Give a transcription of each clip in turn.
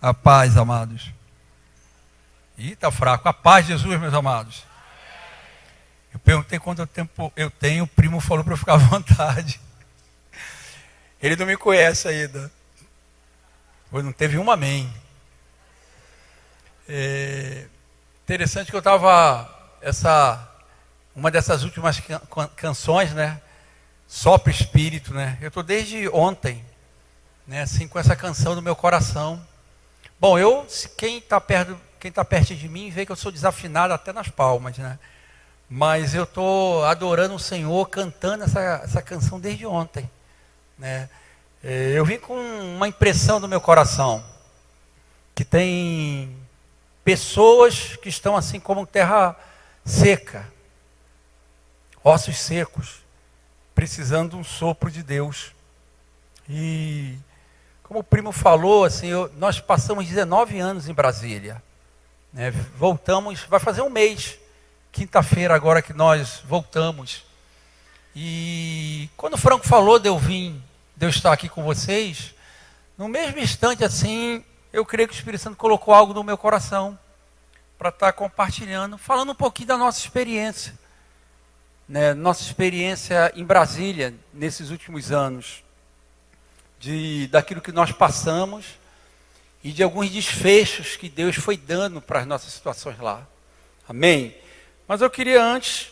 A paz, amados. Ih, tá fraco. A paz de Jesus, meus amados. Eu perguntei quanto tempo eu tenho, o primo falou para eu ficar à vontade. Ele não me conhece ainda. Pois não teve um amém. Interessante que eu estava, uma dessas últimas canções, né? Sopra Espírito, né? Eu estou desde ontem, né? Assim, com essa canção no meu coração. Bom, quem está perto de mim vê que eu sou desafinado até nas palmas, né? Mas eu estou adorando o Senhor, cantando essa canção desde ontem, né? Eu vim com uma impressão no meu coração, que tem pessoas que estão assim como terra seca, ossos secos, precisando de um sopro de Deus. E como o primo falou, assim, nós passamos 19 anos em Brasília, né? Voltamos, vai fazer um mês, quinta-feira agora que nós voltamos. E quando o Franco falou de eu estar aqui com vocês, no mesmo instante assim, eu creio que o Espírito Santo colocou algo no meu coração para estar compartilhando, falando um pouquinho da nossa experiência, né? Nossa experiência em Brasília nesses últimos anos, daquilo que nós passamos e de alguns desfechos que Deus foi dando para as nossas situações lá. Amém? Mas eu queria antes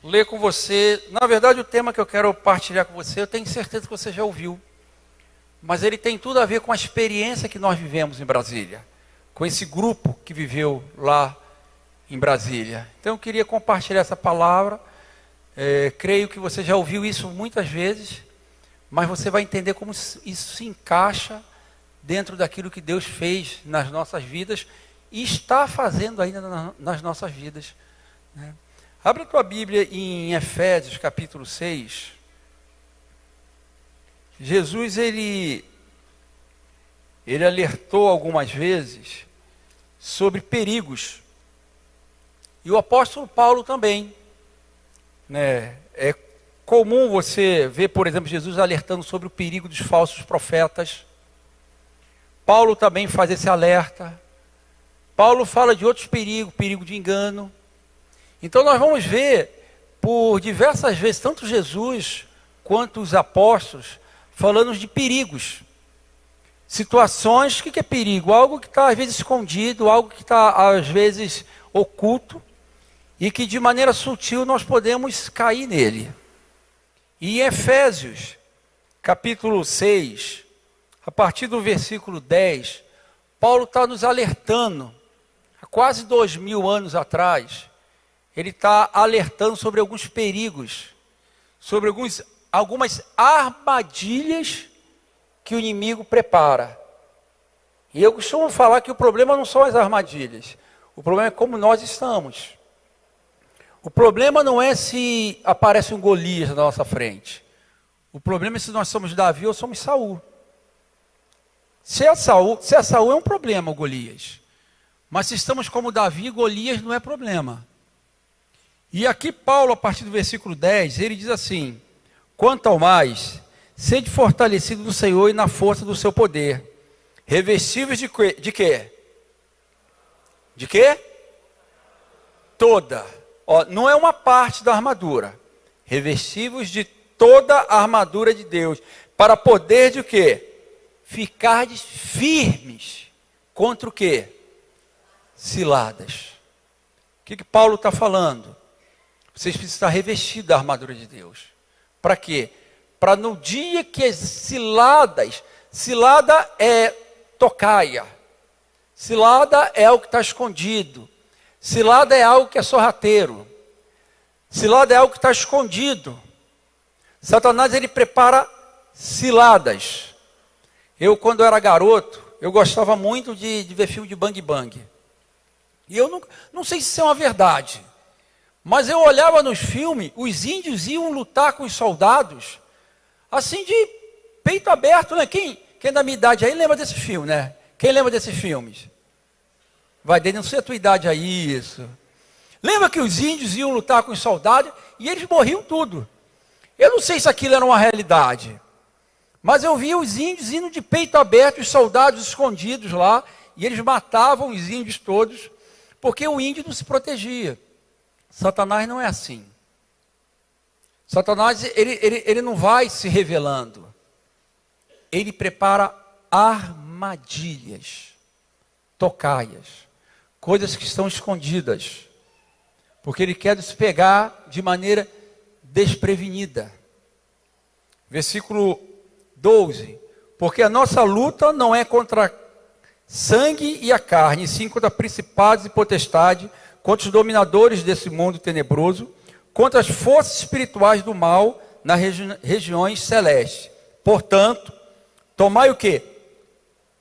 ler com você, na verdade o tema que eu quero partilhar com você, eu tenho certeza que você já ouviu, mas ele tem tudo a ver com a experiência que nós vivemos em Brasília, com esse grupo que viveu lá em Brasília. Então eu queria compartilhar essa palavra, creio que você já ouviu isso muitas vezes, mas você vai entender como isso se encaixa dentro daquilo que Deus fez nas nossas vidas e está fazendo ainda nas nossas vidas, né? Abre a tua Bíblia em Efésios capítulo 6. Jesus, ele alertou algumas vezes sobre perigos. E o apóstolo Paulo também, né? É comum você ver, por exemplo, Jesus alertando sobre o perigo dos falsos profetas. Paulo também faz esse alerta. Paulo fala de outros perigos, perigo de engano. Então nós vamos ver por diversas vezes, tanto Jesus quanto os apóstolos, falando de perigos. Situações, o que é perigo? Algo que está às vezes escondido, algo que está às vezes oculto, e que de maneira sutil nós podemos cair nele. E em Efésios, capítulo 6, a partir do versículo 10, Paulo está nos alertando, há quase 2000 anos atrás, ele está alertando sobre alguns perigos, sobre algumas armadilhas que o inimigo prepara. E eu costumo falar que o problema não são as armadilhas, o problema é como nós estamos. O problema não é se aparece um Golias na nossa frente. O problema é se nós somos Davi ou somos Saul. Se é Saul é um problema, o Golias. Mas se estamos como Davi, Golias não é problema. E aqui Paulo, a partir do versículo 10, ele diz assim: quanto ao mais, sede fortalecido no Senhor e na força do seu poder, revestíveis de quê? De quê? Toda. Não é uma parte da armadura. Revestivos de toda a armadura de Deus, para poder de o quê? Ficardes firmes contra o quê? Ciladas. O que Paulo está falando? Vocês precisam estar revestidos da armadura de Deus. Para quê? Para no dia que as cilada é tocaia, cilada é algo que está escondido, cilada é algo que é sorrateiro, cilada é algo que está escondido. Satanás, ele prepara ciladas. Eu, quando era garoto, eu gostava muito de ver filme de bang bang. E eu não sei se isso é uma verdade, mas eu olhava nos filmes, os índios iam lutar com os soldados, assim de peito aberto, né? Quem da minha idade aí lembra desse filme, né? Quem lembra desses filmes? Vai denunciar a tua idade aí, isso. Lembra que os índios iam lutar com os soldados e eles morriam tudo. Eu não sei se aquilo era uma realidade, Mas eu via os índios indo de peito aberto, os soldados escondidos lá, e eles matavam os índios todos, porque o índio não se protegia. Satanás não é assim. Satanás, ele não vai se revelando. Ele prepara armadilhas, tocaias, coisas que estão escondidas, porque ele quer nos pegar de maneira desprevenida. Versículo 12. Porque a nossa luta não é contra sangue e a carne, sim contra principados e potestades, contra os dominadores desse mundo tenebroso, contra as forças espirituais do mal nas regiões celestes. Portanto, tomai o quê?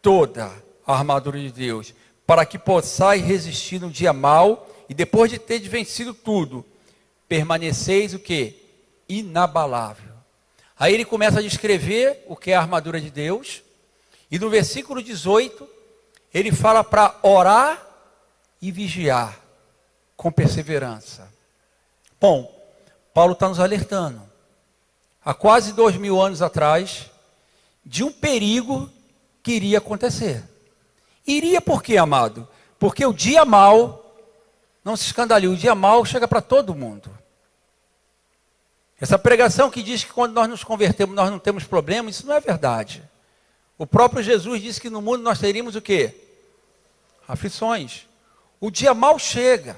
Toda a armadura de Deus, para que possais resistir no dia mau, e depois de ter vencido tudo, permaneceis o quê? Inabalável. Aí ele começa a descrever o que é a armadura de Deus, e no versículo 18, ele fala para orar e vigiar com perseverança. Bom, Paulo está nos alertando, há quase 2000 anos atrás, de um perigo que iria acontecer. Iria por quê, amado? Porque o dia mau, não se escandalize, o dia mau chega para todo mundo. Essa pregação que diz que quando nós nos convertemos nós não temos problema, isso não é verdade. O próprio Jesus disse que no mundo nós teríamos o quê? Aflições. O dia mau chega.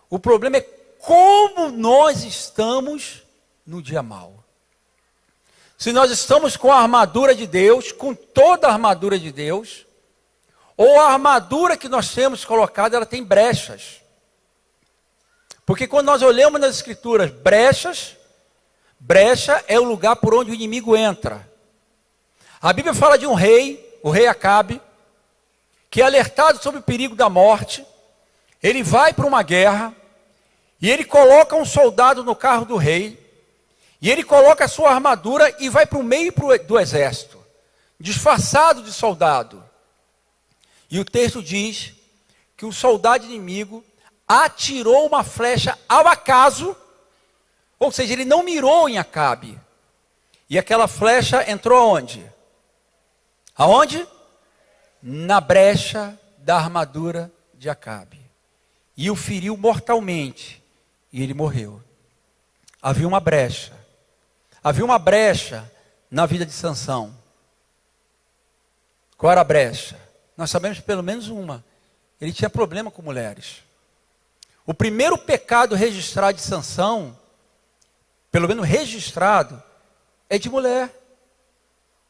O problema é como nós estamos no dia mau. Se nós estamos com a armadura de Deus, com toda a armadura de Deus, ou a armadura que nós temos colocada, ela tem brechas. Porque quando nós olhamos nas escrituras, brecha é o lugar por onde o inimigo entra. A Bíblia fala de um rei, o rei Acabe, que é alertado sobre o perigo da morte. Ele vai para uma guerra, e ele coloca um soldado no carro do rei, e ele coloca a sua armadura e vai para o meio do exército, disfarçado de soldado. E o texto diz que o soldado inimigo atirou uma flecha ao acaso, ou seja, ele não mirou em Acabe. E aquela flecha entrou aonde? Aonde? Na brecha da armadura de Acabe. E o feriu mortalmente. E ele morreu. Havia uma brecha. Havia uma brecha na vida de Sansão. Qual era a brecha? Nós sabemos pelo menos uma. Ele tinha problema com mulheres. O primeiro pecado registrado de Sansão, pelo menos registrado, é de mulher.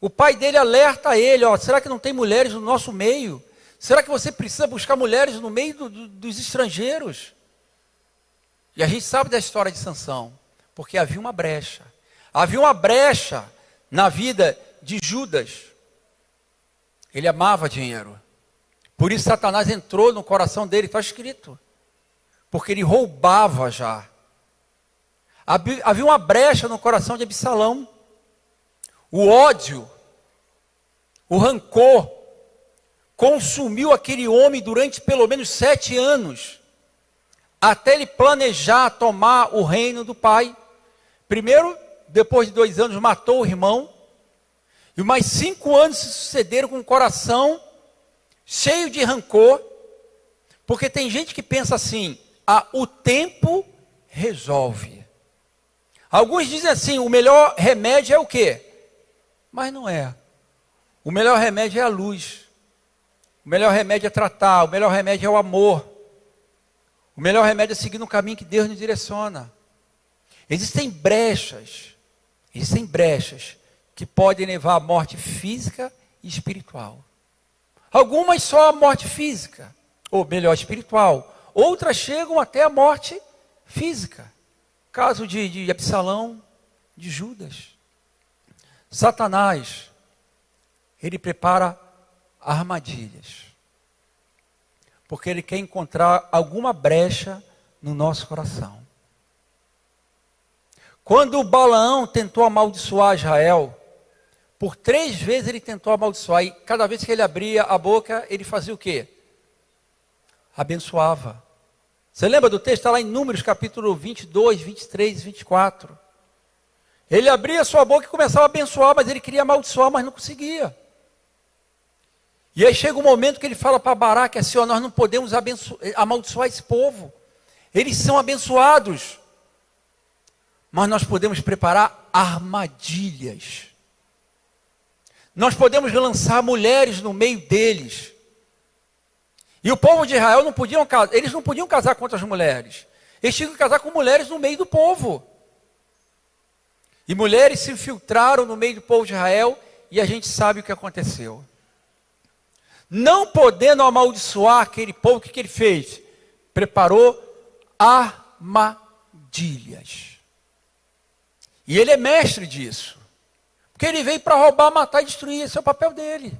O pai dele alerta ele, será que não tem mulheres no nosso meio? Será que você precisa buscar mulheres no meio dos estrangeiros? E a gente sabe da história de Sansão, porque havia uma brecha. Havia uma brecha na vida de Judas. Ele amava dinheiro. Por isso Satanás entrou no coração dele, está escrito. Porque ele roubava já. Havia uma brecha no coração de Absalão. O ódio, o rancor, consumiu aquele homem durante pelo menos 7 anos, até ele planejar tomar o reino do pai. Primeiro, depois de 2 anos, matou o irmão, e mais 5 anos se sucederam com o coração cheio de rancor, porque tem gente que pensa assim, o tempo resolve. Alguns dizem assim, o melhor remédio é o quê? Mas não é. O melhor remédio é a luz. O melhor remédio é tratar. O melhor remédio é o amor. O melhor remédio é seguir no caminho que Deus nos direciona. Existem brechas que podem levar à morte física e espiritual. Algumas só a morte física, ou melhor, espiritual. Outras chegam até a morte física. Caso de Absalão, de Judas. Satanás, ele prepara armadilhas. Porque ele quer encontrar alguma brecha no nosso coração. Quando o Balaão tentou amaldiçoar Israel, por 3 vezes ele tentou amaldiçoar, e cada vez que ele abria a boca, ele fazia o quê? Abençoava. Você lembra do texto? Está lá em Números capítulo 22, 23 e 24. Ele abria sua boca e começava a abençoar, mas ele queria amaldiçoar, mas não conseguia. E aí chega um momento que ele fala para Baraque assim, ó, nós não podemos amaldiçoar esse povo. Eles são abençoados. Mas nós podemos preparar armadilhas. Nós podemos lançar mulheres no meio deles. E o povo de Israel eles não podiam casar com outras mulheres. Eles tinham que casar com mulheres no meio do povo. E mulheres se infiltraram no meio do povo de Israel e a gente sabe o que aconteceu. Não podendo amaldiçoar aquele povo, o que ele fez? Preparou armadilhas. E ele é mestre disso. Porque ele veio para roubar, matar e destruir. Esse é o papel dele.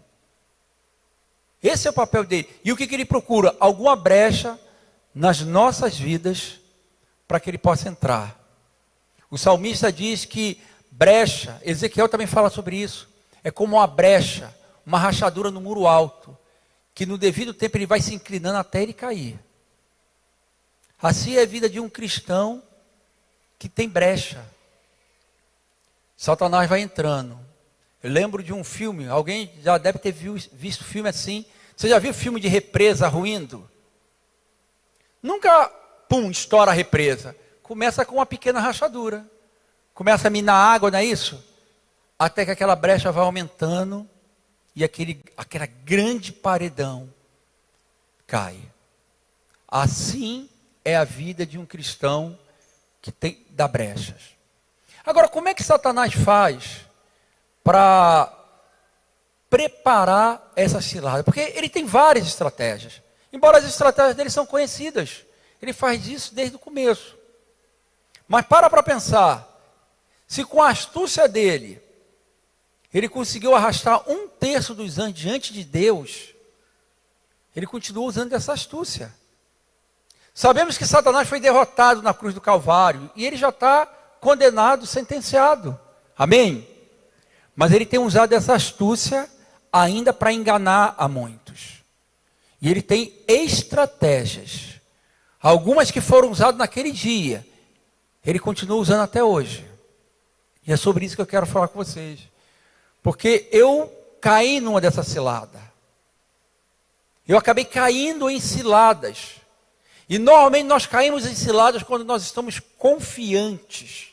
Esse é o papel dele. E o que ele procura? Alguma brecha nas nossas vidas para que ele possa entrar. O salmista diz que brecha, Ezequiel também fala sobre isso, é como uma brecha, uma rachadura no muro alto, que no devido tempo ele vai se inclinando até ele cair. Assim é a vida de um cristão que tem brecha. Satanás vai entrando. Eu lembro de um filme, alguém já deve ter visto filme assim. Você já viu filme de represa ruindo? Nunca, pum, estoura a represa. Começa com uma pequena rachadura. Começa a minar água, não é isso? Até que aquela brecha vai aumentando e aquela grande paredão cai. Assim é a vida de um cristão que dá brechas. Agora, como é que Satanás faz para preparar essa cilada? Porque ele tem várias estratégias. Embora as estratégias dele são conhecidas. Ele faz isso desde o começo. Mas para pensar. Se com a astúcia dele, ele conseguiu arrastar 1/3 dos anjos diante de Deus, ele continua usando essa astúcia. Sabemos que Satanás foi derrotado na cruz do Calvário. E ele já está condenado, sentenciado. Amém? Mas ele tem usado essa astúcia ainda para enganar a muitos. E ele tem estratégias. Algumas que foram usadas naquele dia, ele continua usando até hoje. E é sobre isso que eu quero falar com vocês. Porque eu caí numa dessa cilada. Eu acabei caindo em ciladas. E normalmente nós caímos em ciladas quando nós estamos confiantes.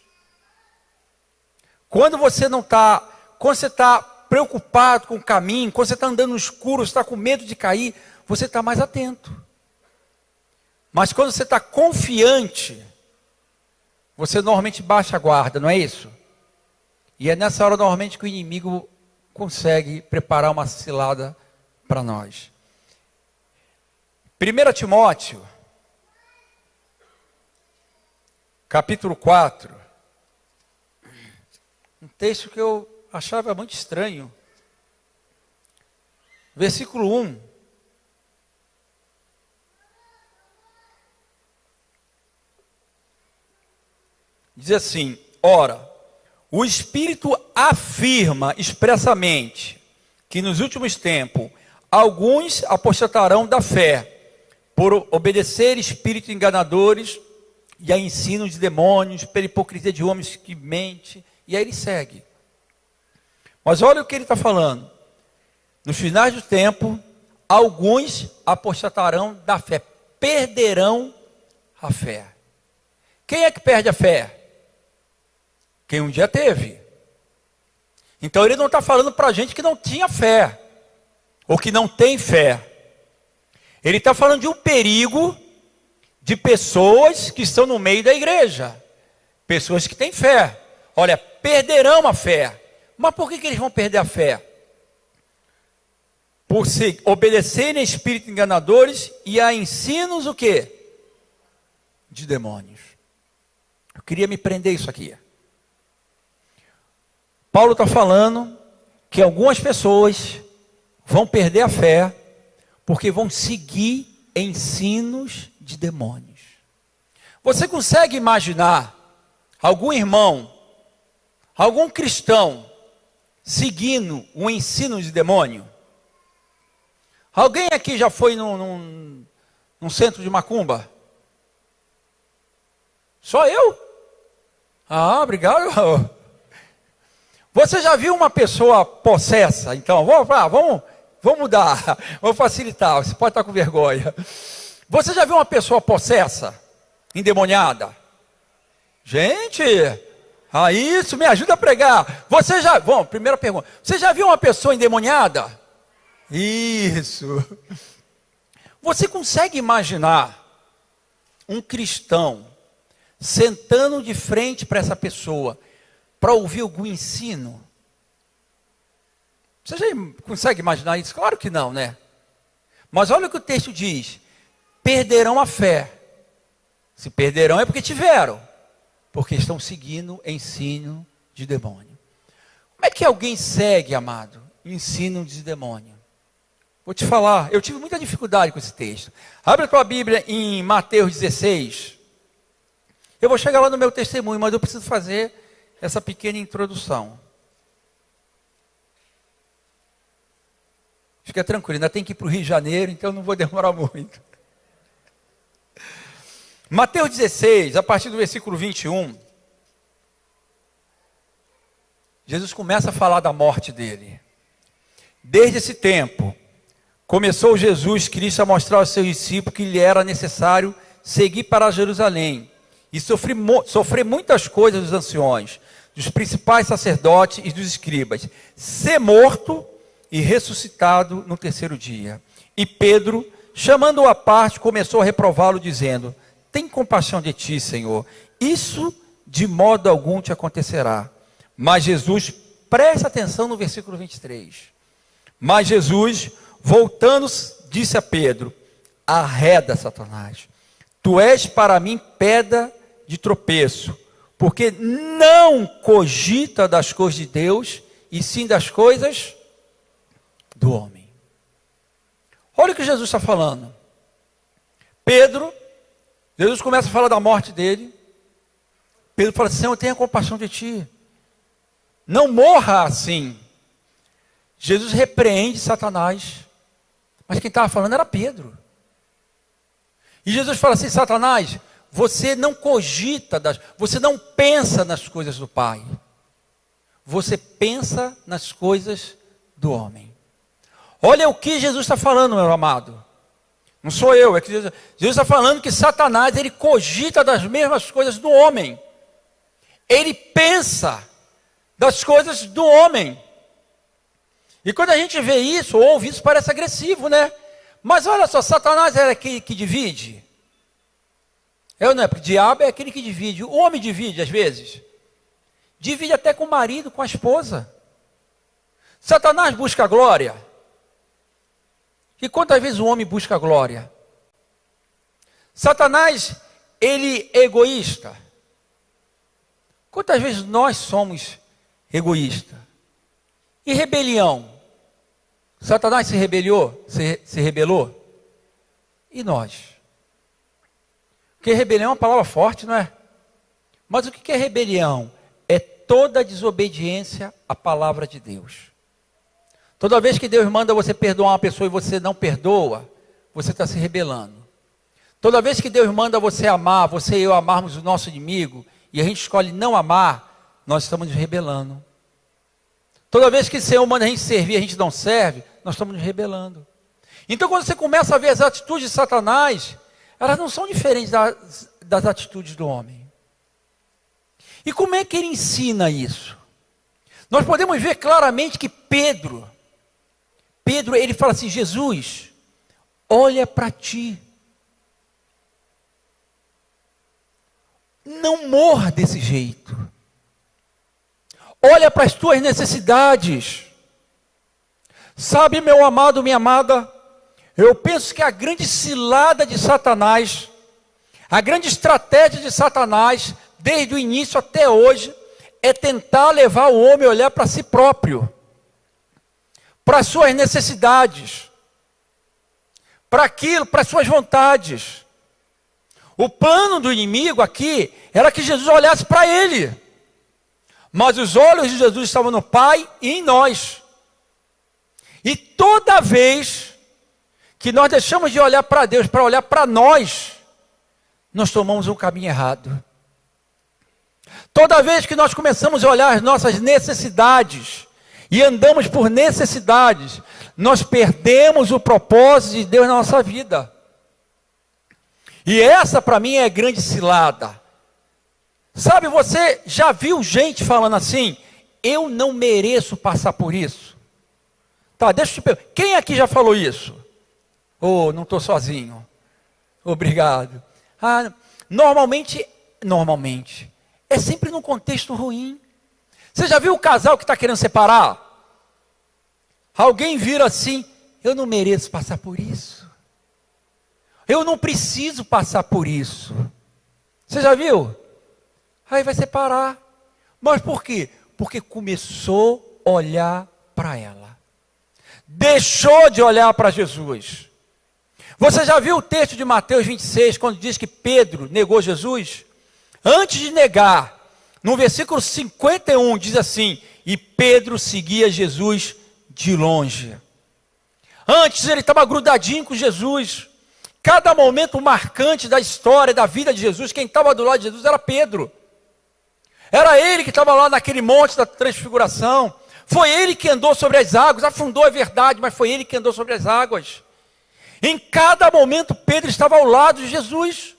Quando você está preocupado com o caminho, quando você está andando no escuro, você está com medo de cair, você está mais atento. Mas quando você está confiante, você normalmente baixa a guarda, não é isso? E é nessa hora normalmente que o inimigo consegue preparar uma cilada para nós. 1 Timóteo, capítulo 4. Um texto que eu achava muito estranho. Versículo 1. Diz assim: ora, o Espírito afirma expressamente que nos últimos tempos alguns apostatarão da fé, por obedecer espíritos enganadores e a ensino de demônios, pela hipocrisia de homens que mentem. E aí ele segue. Mas olha o que ele está falando. Nos finais do tempo, alguns apostatarão da fé, perderão a fé. Quem é que perde a fé? Quem um dia teve. Então ele não está falando para a gente que não tinha fé, ou que não tem fé. Ele está falando de um perigo de pessoas que estão no meio da igreja. Pessoas que têm fé. Olha, perderão a fé. Mas por que eles vão perder a fé? Por se obedecerem a espíritos enganadores e a ensinos o quê? De demônios. Eu queria me prender isso aqui. Paulo está falando que algumas pessoas vão perder a fé porque vão seguir ensinos de demônios. Você consegue imaginar algum irmão, algum cristão seguindo um ensino de demônio? Alguém aqui já foi num centro de macumba? Só eu? Ah, obrigado. Você já viu uma pessoa possessa? Então, vamos mudar, vamos facilitar, você pode estar com vergonha. Você já viu uma pessoa possessa? Endemoniada? Gente, isso me ajuda a pregar. Primeira pergunta. Você já viu uma pessoa endemoniada? Isso. Você consegue imaginar um cristão sentando de frente para essa pessoa para ouvir algum ensino? Você já consegue imaginar isso? Claro que não, né? Mas olha o que o texto diz: perderão a fé. Se perderão é porque tiveram, porque estão seguindo ensino de demônio. Como é que alguém segue, amado, ensino de demônio? Vou te falar, eu tive muita dificuldade com esse texto. Abre a tua Bíblia em Mateus 16. Eu vou chegar lá no meu testemunho, mas eu preciso fazer essa pequena introdução. Fica tranquilo, ainda tem que ir para o Rio de Janeiro, então não vou demorar muito. Mateus 16, a partir do versículo 21, Jesus começa a falar da morte dele. Desde esse tempo, começou Jesus Cristo a mostrar aos seus discípulos que lhe era necessário seguir para Jerusalém e sofrer muitas coisas dos anciões, dos principais sacerdotes e dos escribas, ser morto e ressuscitado no terceiro dia. E Pedro, chamando-o à parte, começou a reprová-lo, dizendo: tem compaixão de ti, Senhor, isso de modo algum te acontecerá. Mas Jesus, presta atenção no versículo 23. Mas Jesus, voltando, disse a Pedro: arreda, Satanás, tu és para mim pedra de tropeço, porque não cogita das coisas de Deus, e sim das coisas do homem. Olha o que Jesus está falando. Pedro, Jesus começa a falar da morte dele. Pedro fala: Senhor, tenha compaixão de ti, não morra assim. Jesus repreende Satanás, mas quem estava falando era Pedro. E Jesus fala assim: Satanás, você não cogita, você não pensa nas coisas do Pai, você pensa nas coisas do homem. Olha o que Jesus está falando, meu amado. Não sou eu, é que Jesus está falando que Satanás, ele cogita das mesmas coisas do homem. Ele pensa das coisas do homem. E quando a gente vê isso, ou ouve isso, parece agressivo, né? Mas olha só, Satanás é aquele que divide. Não é, porque o diabo é aquele que divide. O homem divide às vezes. Divide até com o marido, com a esposa. Satanás busca a glória. E quantas vezes o homem busca a glória? Satanás, ele é egoísta. Quantas vezes nós somos egoístas? E rebelião? Satanás se rebelou? E nós? Porque rebelião é uma palavra forte, não é? Mas o que é rebelião? É toda desobediência à palavra de Deus. Toda vez que Deus manda você perdoar uma pessoa e você não perdoa, você está se rebelando. Toda vez que Deus manda você amar, você e eu amarmos o nosso inimigo, e a gente escolhe não amar, nós estamos nos rebelando. Toda vez que o Senhor manda a gente servir, a gente não serve, nós estamos nos rebelando. Então quando você começa a ver as atitudes de Satanás, elas não são diferentes das atitudes do homem. E como é que ele ensina isso? Nós podemos ver claramente que Pedro, ele fala assim: Jesus, olha para ti. Não morra desse jeito. Olha para as tuas necessidades. Sabe, meu amado, minha amada, eu penso que a grande cilada de Satanás, a grande estratégia de Satanás, desde o início até hoje, é tentar levar o homem a olhar para si próprio, para as suas necessidades, para aquilo, para as suas vontades. O plano do inimigo aqui era que Jesus olhasse para ele, mas os olhos de Jesus estavam no Pai e em nós. E toda vez que nós deixamos de olhar para Deus para olhar para nós, nós tomamos um caminho errado. Toda vez que nós começamos a olhar as nossas necessidades e andamos por necessidades, nós perdemos o propósito de Deus na nossa vida. E essa para mim é a grande cilada. Sabe, você já viu gente falando assim: eu não mereço passar por isso? Tá, deixa eu te perguntar, quem aqui já falou isso? Oh, não estou sozinho. Obrigado. Normalmente, é sempre num contexto ruim. Você já viu o casal que está querendo separar? Alguém vira assim: eu não mereço passar por isso. Eu não preciso passar por isso. Você já viu? Aí vai separar. Mas por quê? Porque começou a olhar para ela. Deixou de olhar para Jesus. Você já viu o texto de Mateus 26, quando diz que Pedro negou Jesus? Antes de negar, no versículo 51, diz assim: e Pedro seguia Jesus de longe. Antes ele estava grudadinho com Jesus. Cada momento marcante da história, da vida de Jesus, quem estava do lado de Jesus era Pedro. Era ele que estava lá naquele monte da transfiguração. Foi ele que andou sobre as águas, afundou, é verdade, mas foi ele que andou sobre as águas. Em cada momento Pedro estava ao lado de Jesus.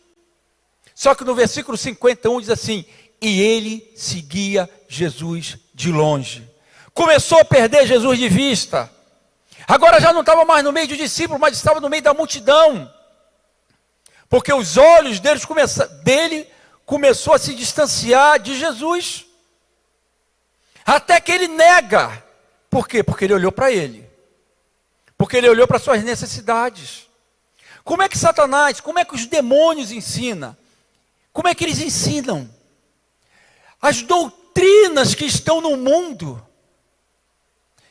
Só que no versículo 51 diz assim: e ele seguia Jesus de longe. Começou a perder Jesus de vista. Agora já não estava mais no meio dos discípulos, mas estava no meio da multidão. Porque os olhos dele começou a se distanciar de Jesus. Até que ele nega. Por quê? Porque ele olhou para ele. Porque ele olhou para suas necessidades. Como é que Satanás, como é que os demônios ensinam? Como é que eles ensinam? As doutrinas que estão no mundo,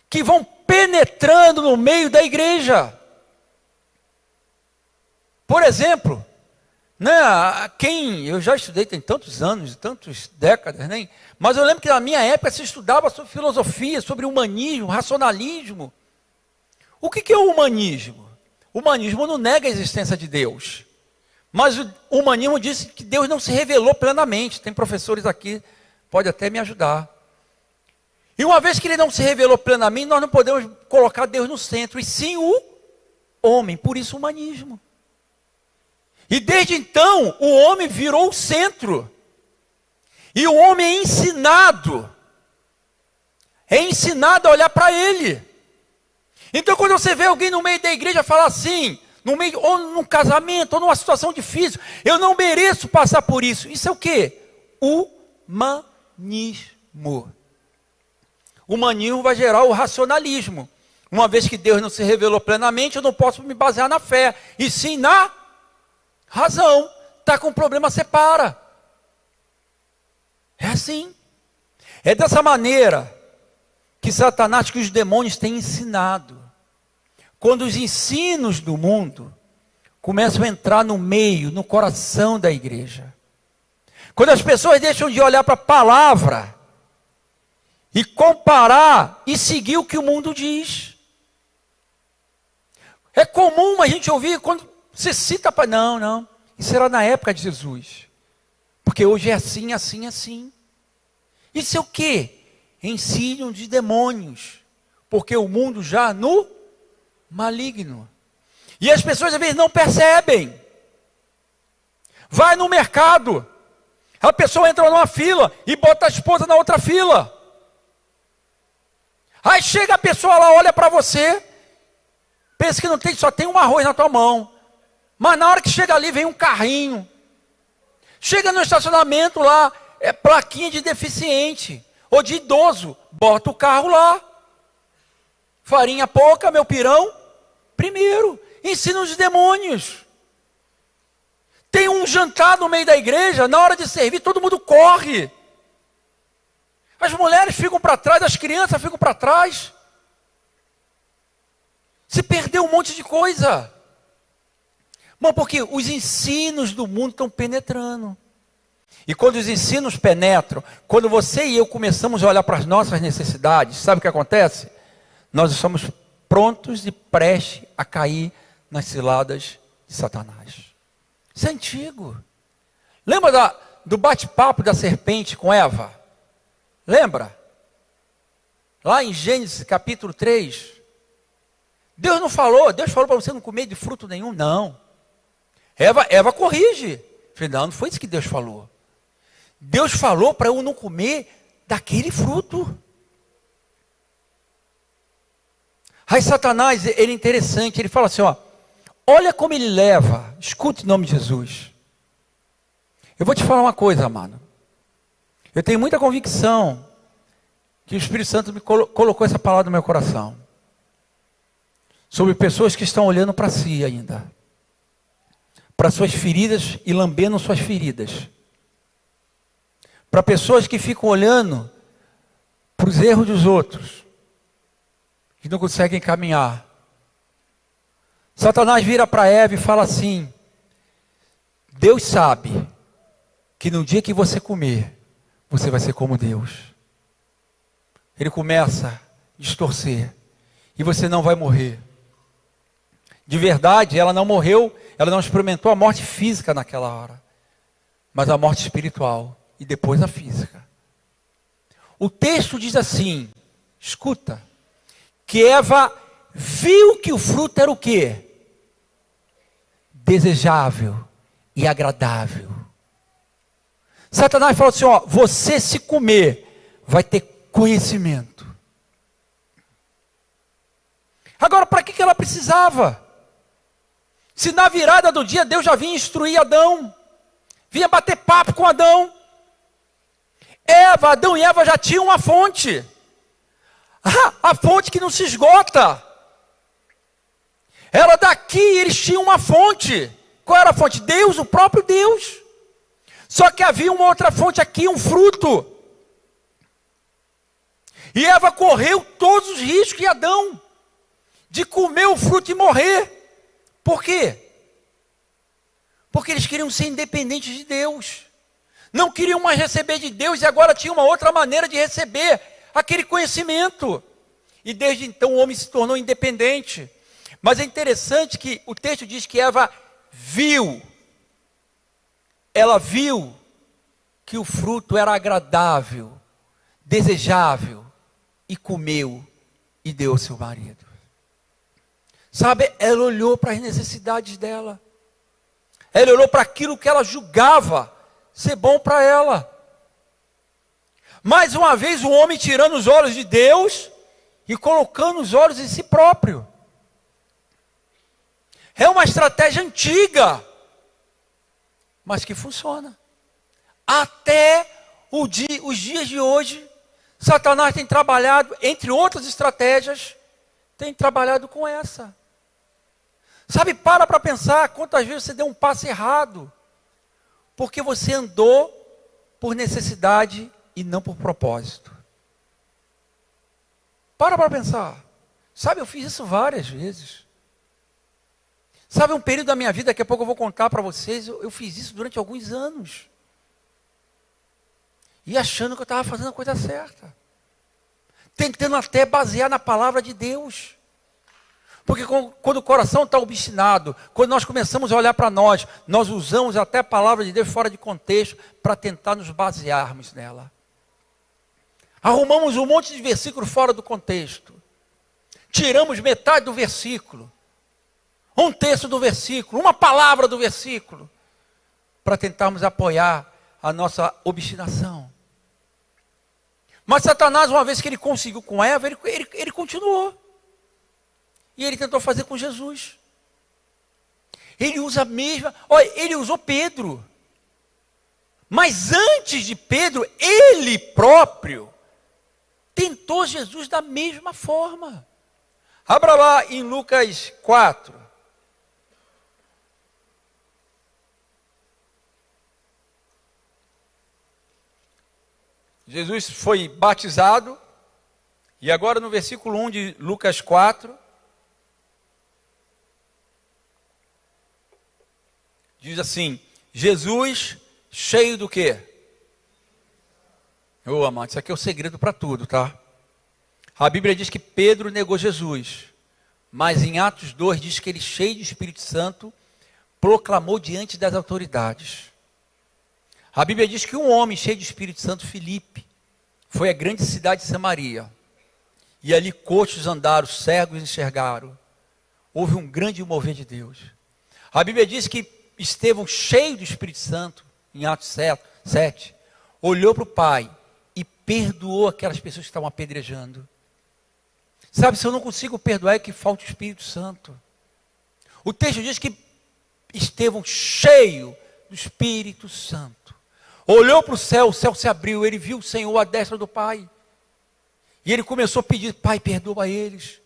que vão penetrando no meio da igreja. Por exemplo, eu já estudei tem tantos anos, tantas décadas, mas eu lembro que na minha época se estudava sobre filosofia, sobre humanismo, racionalismo. O que é o humanismo? O humanismo não nega a existência de Deus, mas o humanismo diz que Deus não se revelou plenamente. Tem professores aqui, pode até me ajudar. E uma vez que ele não se revelou plenamente, nós não podemos colocar Deus no centro, e sim o homem, por isso o humanismo. E desde então, o homem virou o centro. E o homem é ensinado a olhar para ele. Então quando você vê alguém no meio da igreja falar assim, ou num casamento, ou numa situação difícil: eu não mereço passar por isso. Isso é o quê? Humanismo. O humanismo vai gerar o racionalismo. Uma vez que Deus não se revelou plenamente, eu não posso me basear na fé, e sim na razão. Está com problema, separa. É assim. É dessa maneira que Satanás, que os demônios têm ensinado. Quando os ensinos do mundo começam a entrar no meio, no coração da igreja. Quando as pessoas deixam de olhar para a palavra e comparar e seguir o que o mundo diz. É comum a gente ouvir quando você cita para... Não. Isso era na época de Jesus. Porque hoje é assim, assim, assim. Isso é o quê? Ensino de demônios. Porque o mundo já no maligno. E as pessoas às vezes não percebem. Vai no mercado. A pessoa entra numa fila e bota a esposa na outra fila. Aí chega a pessoa lá, olha para você, pensa que não tem, só tem um arroz na tua mão. Mas na hora que chega ali, vem um carrinho. Chega no estacionamento lá, é plaquinha de deficiente ou de idoso, bota o carro lá. Farinha pouca, meu pirão, primeiro. Ensina os demônios. Tem um jantar no meio da igreja, na hora de servir, todo mundo corre. As mulheres ficam para trás, as crianças ficam para trás. Se perdeu um monte de coisa. Bom, porque os ensinos do mundo estão penetrando. E quando os ensinos penetram, quando você e eu começamos a olhar para as nossas necessidades, sabe o que acontece? Nós estamos prontos e prestes a cair nas ciladas de Satanás. Isso é antigo. Lembra do bate-papo da serpente com Eva? Lembra? Lá em Gênesis capítulo 3. Deus não falou, Deus falou para você não comer de fruto nenhum, não. Eva corrige. Não foi isso que Deus falou. Deus falou para eu não comer daquele fruto. Aí Satanás, ele é interessante, ele fala assim, ó, olha como ele leva, escute em nome de Jesus. Eu vou te falar uma coisa, amado. Eu tenho muita convicção que o Espírito Santo me colocou essa palavra no meu coração. Sobre pessoas que estão olhando para si ainda. Para suas feridas e lambendo suas feridas. Para pessoas que ficam olhando para os erros dos outros. Que não conseguem caminhar. Satanás vira para Eva e fala assim, Deus sabe que no dia que você comer, você vai ser como Deus. Ele começa a distorcer. E você não vai morrer. De verdade, ela não morreu, ela não experimentou a morte física naquela hora. Mas a morte espiritual. E depois a física. O texto diz assim, escuta, que Eva viu que o fruto era o quê? Desejável e agradável. Satanás falou assim, ó, você se comer, vai ter conhecimento. Agora, para que ela precisava? Se na virada do dia Deus já vinha instruir Adão, vinha bater papo com Adão. Adão e Eva já tinham uma fonte. A fonte que não se esgota. Era daqui, eles tinham uma fonte. Qual era a fonte? Deus, o próprio Deus. Só que havia uma outra fonte aqui, um fruto. E Eva correu todos os riscos de Adão, de comer o fruto e morrer. Por quê? Porque eles queriam ser independentes de Deus. Não queriam mais receber de Deus e agora tinha uma outra maneira de receber aquele conhecimento. E desde então o homem se tornou independente. Mas é interessante que o texto diz que Eva viu. Ela viu que o fruto era agradável, desejável, e comeu e deu ao seu marido. Sabe, ela olhou para as necessidades dela. Ela olhou para aquilo que ela julgava ser bom para ela. Mais uma vez o homem tirando os olhos de Deus e colocando os olhos em si próprio. É uma estratégia antiga, mas que funciona. Até os dias de hoje, Satanás tem trabalhado, entre outras estratégias, tem trabalhado com essa. Sabe, para pensar quantas vezes você deu um passo errado, porque você andou por necessidade e não por propósito. Para pensar. Sabe, eu fiz isso várias vezes. Sabe, um período da minha vida, daqui a pouco eu vou contar para vocês, eu fiz isso durante alguns anos. E achando que eu estava fazendo a coisa certa. Tentando até basear na palavra de Deus. Porque quando o coração está obstinado, quando nós começamos a olhar para nós usamos até a palavra de Deus fora de contexto para tentar nos basearmos nela. Arrumamos um monte de versículo fora do contexto. Tiramos metade do versículo. Um terço do versículo, uma palavra do versículo. Para tentarmos apoiar a nossa obstinação. Mas Satanás, uma vez que ele conseguiu com Eva, ele continuou. E ele tentou fazer com Jesus. Ele usa a mesma... Olha, ele usou Pedro. Mas antes de Pedro, ele próprio tentou Jesus da mesma forma. Abra lá em Lucas 4. Jesus foi batizado. E agora no versículo 1 de Lucas 4... diz assim, Jesus cheio do quê? Ô, amado, isso aqui é o segredo para tudo, tá? A Bíblia diz que Pedro negou Jesus. Mas em Atos 2 diz que ele, cheio do Espírito Santo, proclamou diante das autoridades. A Bíblia diz que um homem cheio de Espírito Santo, Filipe, foi à grande cidade de Samaria. E ali coxos andaram, cegos enxergaram. Houve um grande mover de Deus. A Bíblia diz que Estevão, cheio do Espírito Santo, em Atos 7, olhou para o Pai e perdoou aquelas pessoas que estavam apedrejando. Sabe, se eu não consigo perdoar, é que falta o Espírito Santo. O texto diz que Estevão, cheio do Espírito Santo, olhou para o céu se abriu, ele viu o Senhor à destra do Pai. E ele começou a pedir: Pai, perdoa eles.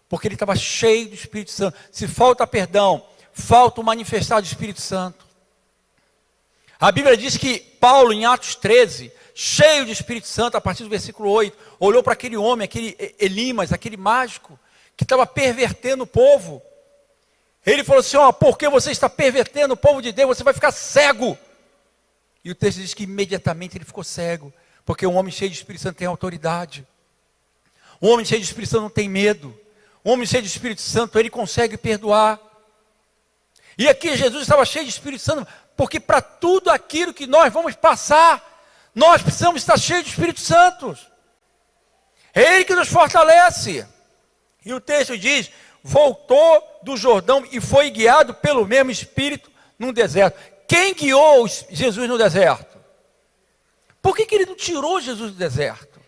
Porque ele estava cheio do Espírito Santo. Se falta perdão, falta o manifestar do Espírito Santo. A Bíblia diz que Paulo, em Atos 13, cheio de Espírito Santo, a partir do versículo 8, olhou para aquele homem, aquele Elimas, aquele mágico, que estava pervertendo o povo. Ele falou assim: ó, porque você está pervertendo o povo de Deus, você vai ficar cego. E o texto diz que imediatamente ele ficou cego, porque um homem cheio de Espírito Santo tem autoridade. Um homem cheio de Espírito Santo não tem medo. Um homem cheio de Espírito Santo, ele consegue perdoar. E aqui Jesus estava cheio de Espírito Santo, porque para tudo aquilo que nós vamos passar, nós precisamos estar cheios de Espírito Santo. É Ele que nos fortalece. E o texto diz: voltou do Jordão e foi guiado pelo mesmo Espírito no deserto. Quem guiou Jesus no deserto? Por que ele não tirou Jesus do deserto?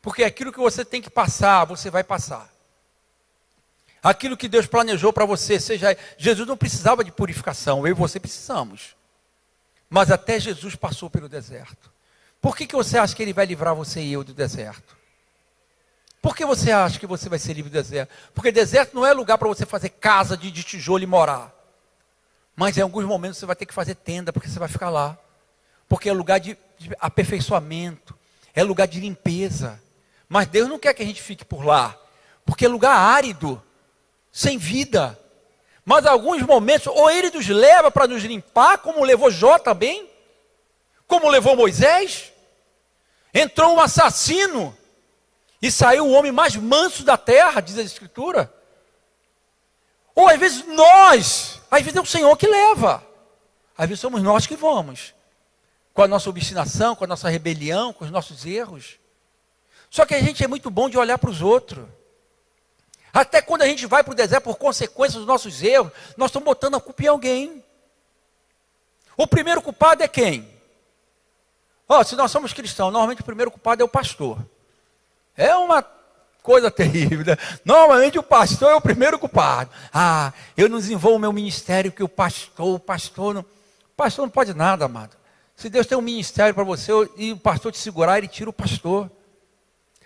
Porque aquilo que você tem que passar, você vai passar. Aquilo que Deus planejou para você, Jesus não precisava de purificação, eu e você precisamos. Mas até Jesus passou pelo deserto. Por que você acha que Ele vai livrar você e eu do deserto? Por que você acha que você vai ser livre do deserto? Porque deserto não é lugar para você fazer casa de tijolo e morar. Mas em alguns momentos você vai ter que fazer tenda, porque você vai ficar lá. Porque é lugar de aperfeiçoamento, é lugar de limpeza. Mas Deus não quer que a gente fique por lá, porque é lugar árido, sem vida. Mas em alguns momentos, ou Ele nos leva para nos limpar, como levou Jó também, como levou Moisés. Entrou um assassino e saiu o homem mais manso da terra, diz a Escritura. Ou às vezes é o Senhor que leva, às vezes somos nós que vamos, com a nossa obstinação, com a nossa rebelião, com os nossos erros. Só que a gente é muito bom de olhar para os outros. Até quando a gente vai para o deserto por consequência dos nossos erros, nós estamos botando a culpa em alguém. O primeiro culpado é quem? Se nós somos cristãos, normalmente o primeiro culpado é o pastor. É uma coisa terrível, né? Normalmente o pastor é o primeiro culpado. Eu não desenvolvo o meu ministério porque o pastor não pode nada, amado. Se Deus tem um ministério para você e o pastor te segurar, ele tira o pastor.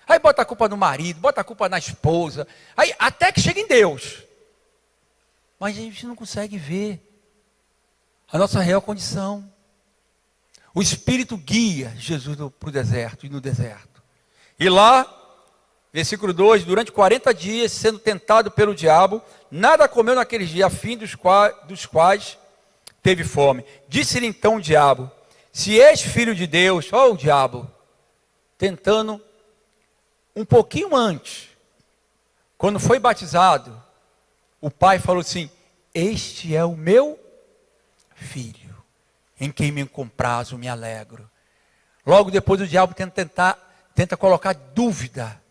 Aí bota a culpa no marido, bota a culpa na esposa, aí até que chega em Deus. Mas a gente não consegue ver a nossa real condição. O Espírito guia Jesus para o deserto e no deserto. E lá, versículo 2, durante 40 dias, sendo tentado pelo diabo, nada comeu naqueles dias, a fim dos quais teve fome. Disse-lhe então o diabo: se és filho de Deus, o diabo, tentando um pouquinho antes, quando foi batizado, o pai falou assim: este é o meu filho, em quem me comprazo, me alegro. Logo depois o diabo tenta colocar dúvida.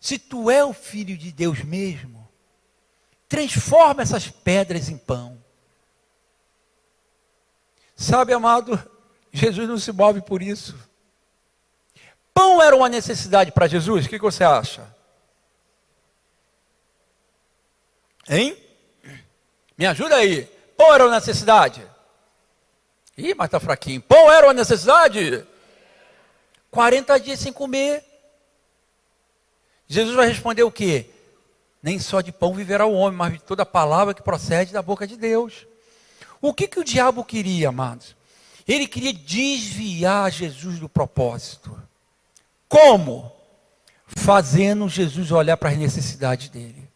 Se tu é o filho de Deus mesmo, transforma essas pedras em pão. Sabe, amado, Jesus não se move por isso. Pão era uma necessidade para Jesus? O que você acha? Hein? Me ajuda aí. Pão era uma necessidade? Mas está fraquinho. Pão era uma necessidade? 40 dias sem comer. Jesus vai responder o quê? Nem só de pão viverá o homem, mas de toda palavra que procede da boca de Deus. O que o diabo queria, amados? Ele queria desviar Jesus do propósito. Como? Fazendo Jesus olhar para as necessidades dele.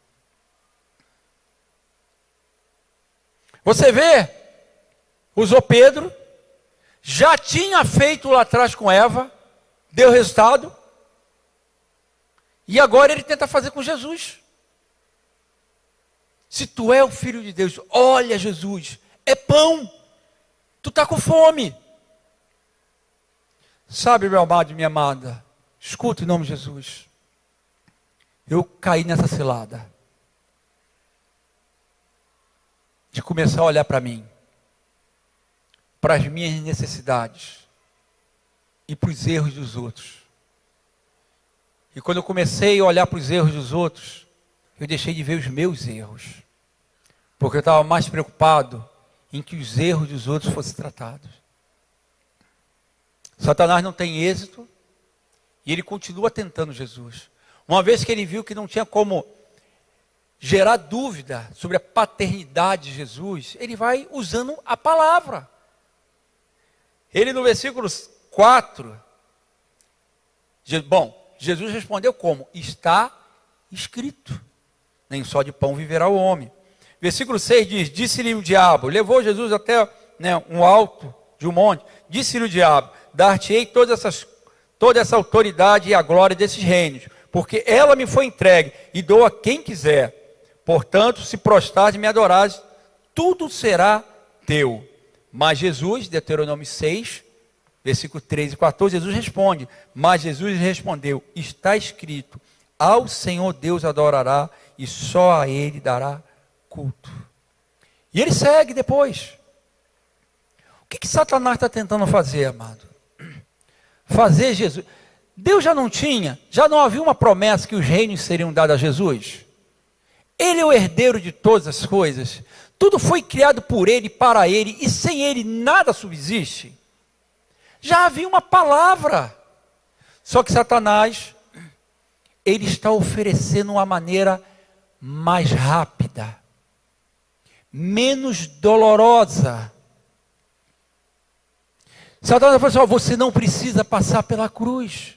Você vê, usou Pedro, já tinha feito lá atrás com Eva, deu resultado, e agora ele tenta fazer com Jesus. Se tu é o Filho de Deus, olha Jesus, é pão. Tu está com fome. Sabe, meu amado e minha amada, escuta em nome de Jesus. Eu caí nessa cilada de começar a olhar para mim, para as minhas necessidades e para os erros dos outros. E quando eu comecei a olhar para os erros dos outros, eu deixei de ver os meus erros, porque eu estava mais preocupado em que os erros dos outros fossem tratados. Satanás não tem êxito e ele continua tentando Jesus. Uma vez que ele viu que não tinha como gerar dúvida sobre a paternidade de Jesus, ele vai usando a palavra. Ele no versículo 4, Jesus respondeu como? Está escrito, nem só de pão viverá o homem. Versículo 6 diz, disse-lhe o diabo, levou Jesus até um alto de um monte, disse-lhe o diabo, dar-te-ei toda essa autoridade e a glória desses reinos, porque ela me foi entregue e dou a quem quiser. Portanto, se prostrares e me adorares, tudo será teu. Mas Jesus, Deuteronômio 6, versículo 13 e 14, Jesus responde, mas Jesus respondeu, está escrito, ao Senhor Deus adorará e só a Ele dará culto. E ele segue depois. O que Satanás está tentando fazer, amado? Fazer Jesus. Deus já não havia uma promessa que os reinos seriam dados a Jesus? Ele é o herdeiro de todas as coisas. Tudo foi criado por Ele, para Ele, e sem Ele nada subsiste. Já havia uma palavra. Só que Satanás, ele está oferecendo uma maneira mais rápida, menos dolorosa. Satanás falou assim, você não precisa passar pela cruz.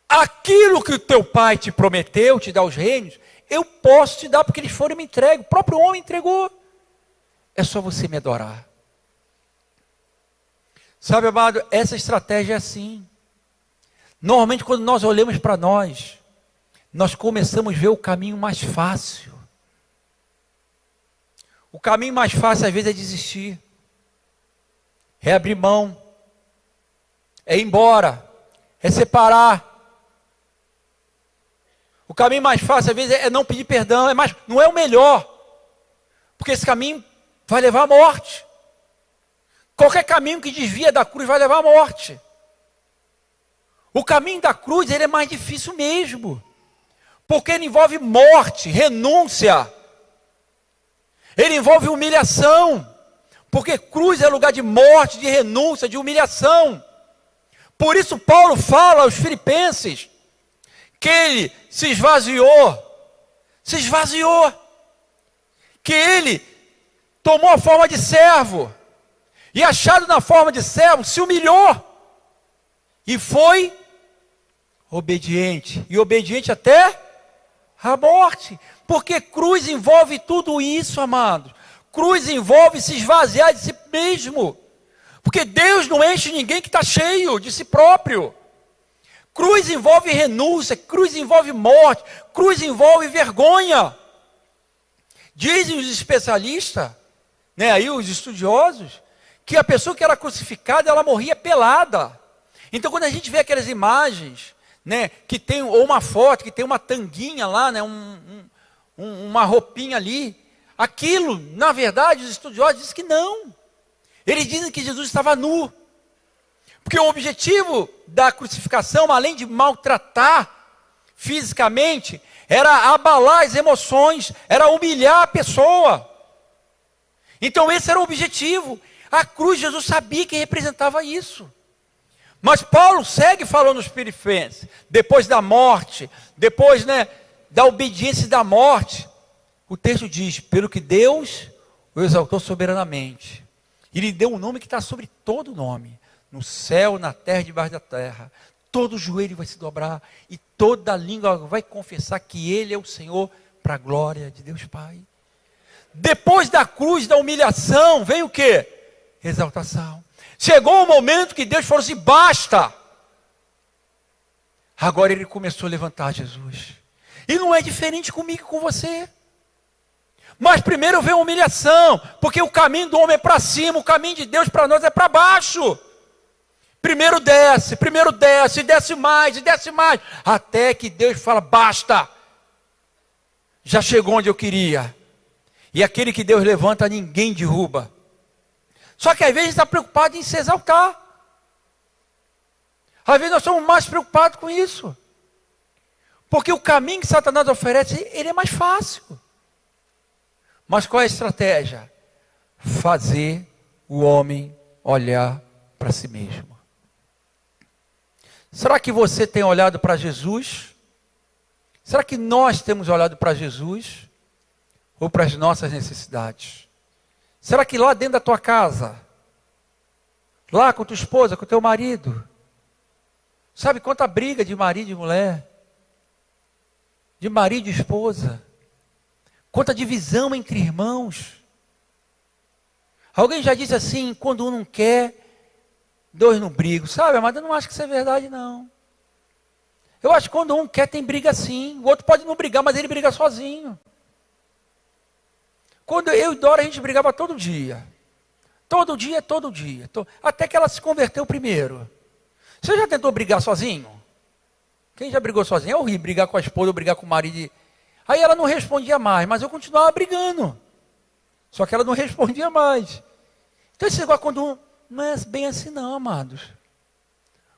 Aquilo que o teu pai te prometeu, te dar os reinos, eu posso te dar, porque eles foram me entregues. O próprio homem entregou. É só você me adorar. Sabe, amado, essa estratégia é assim. Normalmente, quando nós olhamos para nós começamos a ver o caminho mais fácil. O caminho mais fácil, às vezes, é desistir. É abrir mão. É ir embora. É separar. O caminho mais fácil, às vezes, é não pedir perdão. Não é o melhor. Porque esse caminho vai levar à morte. Qualquer caminho que desvia da cruz vai levar à morte. O caminho da cruz, ele é mais difícil mesmo. Porque ele envolve morte, renúncia. Ele envolve humilhação. Porque cruz é lugar de morte, de renúncia, de humilhação. Por isso Paulo fala aos filipenses que ele se esvaziou. Que ele tomou a forma de servo. E achado na forma de servo, se humilhou. E foi obediente. E obediente até a morte. Porque cruz envolve tudo isso, amados. Cruz envolve se esvaziar de si mesmo. Porque Deus não enche ninguém que está cheio de si próprio. Cruz envolve renúncia, cruz envolve morte, cruz envolve vergonha. Dizem os especialistas, aí os estudiosos, que a pessoa que era crucificada, ela morria pelada. Então quando a gente vê aquelas imagens, que tem, ou uma foto, que tem uma tanguinha lá, uma roupinha ali, aquilo, na verdade, os estudiosos dizem que não. Eles dizem que Jesus estava nu. Porque o objetivo da crucificação, além de maltratar fisicamente, era abalar as emoções, era humilhar a pessoa. Então esse era o objetivo. A cruz, Jesus sabia que representava isso. Mas Paulo segue falando nos Filipenses, depois da morte, depois da obediência e da morte, o texto diz, pelo que Deus o exaltou soberanamente, e lhe deu um nome que está sobre todo nome, no céu, na terra e debaixo da terra, todo joelho vai se dobrar, e toda língua vai confessar que Ele é o Senhor, para a glória de Deus Pai. Depois da cruz, da humilhação, veio o quê? Exaltação. Chegou o momento que Deus falou assim, basta. Agora Ele começou a levantar Jesus. E não é diferente comigo e com você. Mas primeiro vem a humilhação, porque o caminho do homem é para cima, o caminho de Deus para nós é para baixo. Primeiro desce, e desce mais, até que Deus fala, basta. Já chegou onde eu queria. E aquele que Deus levanta, ninguém derruba. Só que às vezes está preocupado em se exaltar. Às vezes nós somos mais preocupados com isso. Porque o caminho que Satanás oferece, ele é mais fácil. Mas qual é a estratégia? Fazer o homem olhar para si mesmo. Será que você tem olhado para Jesus? Será que nós temos olhado para Jesus? Ou para as nossas necessidades? Será que lá dentro da tua casa, lá com tua esposa, com teu marido, sabe quanta briga de marido e mulher? De marido e esposa? Quanta divisão entre irmãos? Alguém já disse assim, quando um não quer, dois não brigam. Sabe, mas eu não acho que isso é verdade, não. Eu acho que quando um quer, tem briga sim. O outro pode não brigar, mas ele briga sozinho. Quando eu e Dora, a gente brigava todo dia. Todo dia. Até que ela se converteu primeiro. Você já tentou brigar sozinho? Quem já brigou sozinho? É horrível brigar com a esposa ou brigar com o marido. Aí ela não respondia mais, mas eu continuava brigando. Só que ela não respondia mais. Então esse negócio, quando um... Não é bem assim não, amados.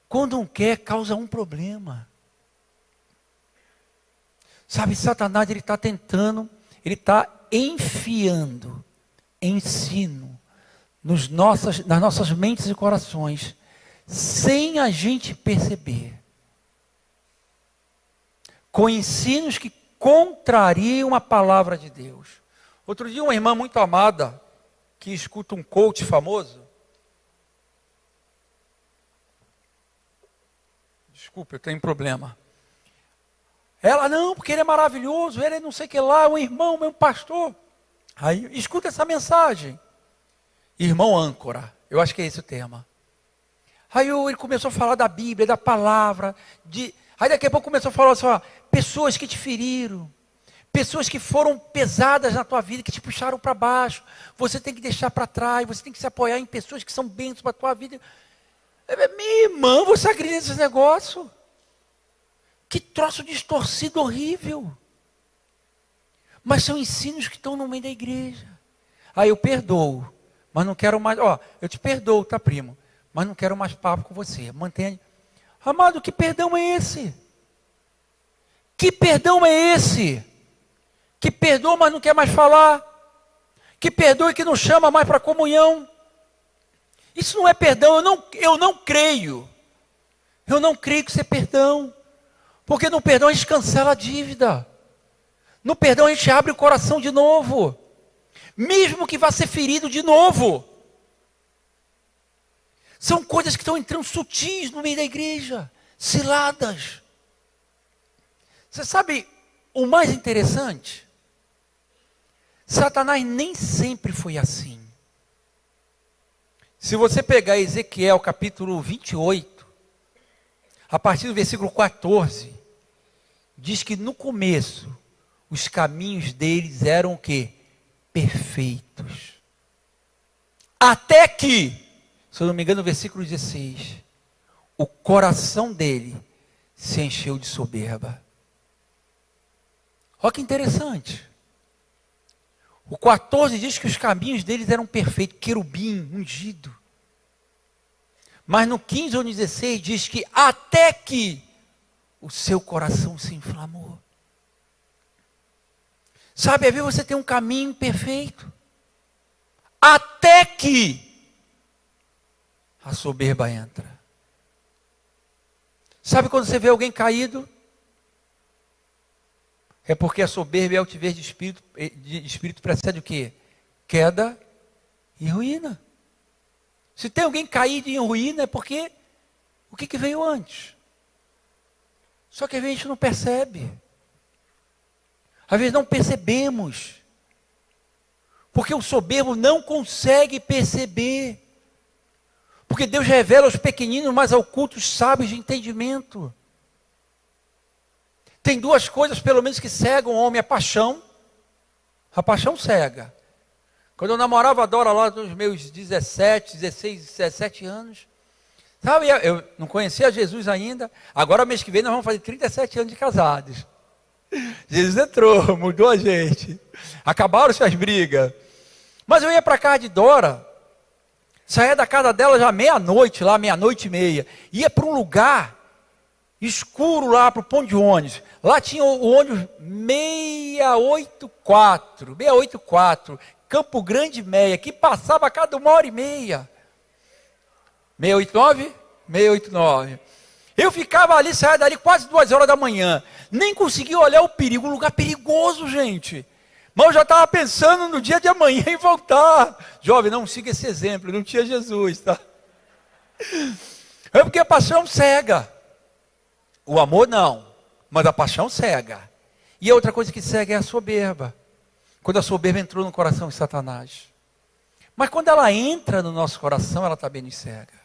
Quando um quer, causa um problema. Sabe, Satanás, ele está tentando, ele está enfiando ensino nas nossas mentes e corações, sem a gente perceber. Com ensinos que contrariam a palavra de Deus. Outro dia, uma irmã muito amada, que escuta um coach famoso, desculpa, eu tenho um problema. Ela, não, porque ele é maravilhoso, ele é não sei o que lá, é um irmão, meu pastor. Aí, escuta essa mensagem. Irmão âncora, eu acho que é esse o tema. Aí ele começou a falar da Bíblia, da palavra, aí daqui a pouco começou a falar assim, ó, pessoas que te feriram, pessoas que foram pesadas na tua vida, que te puxaram para baixo, você tem que deixar para trás, você tem que se apoiar em pessoas que são bênçãos para a tua vida. Minha irmã, você acredita nesse negócio? Que troço distorcido, horrível. Mas são ensinos que estão no meio da igreja. Aí eu perdoo, mas não quero mais, eu te perdoo, tá, primo? Mas não quero mais papo com você, mantenha. Amado, que perdão é esse? Que perdão é esse? Que perdoa, mas não quer mais falar? Que perdoa e que não chama mais para comunhão? Isso não é perdão, eu não creio. Eu não creio que isso é perdão. Porque no perdão a gente cancela a dívida. No perdão a gente abre o coração de novo. Mesmo que vá ser ferido de novo. São coisas que estão entrando sutis no meio da igreja. Ciladas. Você sabe o mais interessante? Satanás nem sempre foi assim. Se você pegar Ezequiel capítulo 28, a partir do versículo 14, diz que no começo, os caminhos deles eram o quê? Perfeitos. Até que, se eu não me engano, no versículo 16, o coração dele se encheu de soberba. Olha que interessante. O 14 diz que os caminhos deles eram perfeitos, querubim, ungido. Mas no 15 ou 16 diz que até que o seu coração se inflamou. Sabe, às vezes você tem um caminho perfeito. Até que a soberba entra. Sabe quando você vê alguém caído? É porque a soberba e a altivez de espírito precede o quê? Queda e ruína. Se tem alguém caído em ruína é porque o que veio antes? Só que às vezes a gente não percebe. Às vezes não percebemos. Porque o soberbo não consegue perceber. Porque Deus revela aos pequeninos, mas ocultos sábios de entendimento. Tem duas coisas, pelo menos, que cegam o homem: a paixão. A paixão cega. Quando eu namorava a Dora lá nos meus 17, 16, 17 anos, sabe, eu não conhecia Jesus ainda. Agora, mês que vem, nós vamos fazer 37 anos de casados. Jesus entrou, mudou a gente. Acabaram-se as brigas. Mas eu ia para a casa de Dora, saía da casa dela já meia-noite, lá meia-noite e meia. Ia para um lugar escuro lá, para o ponto de ônibus. Lá tinha o ônibus 684, Campo Grande Meia, que passava a cada 1h30. 689? 689. Eu ficava ali, saía dali quase 2 horas da manhã. Nem conseguia olhar o perigo, um lugar perigoso, gente. Mas eu já estava pensando no dia de amanhã em voltar. Jovem, não siga esse exemplo, não tinha Jesus, tá? É porque a paixão cega. O amor não, mas a paixão cega. E a outra coisa que cega é a soberba. Quando a soberba entrou no coração de Satanás. Mas quando ela entra no nosso coração, ela também nos cega.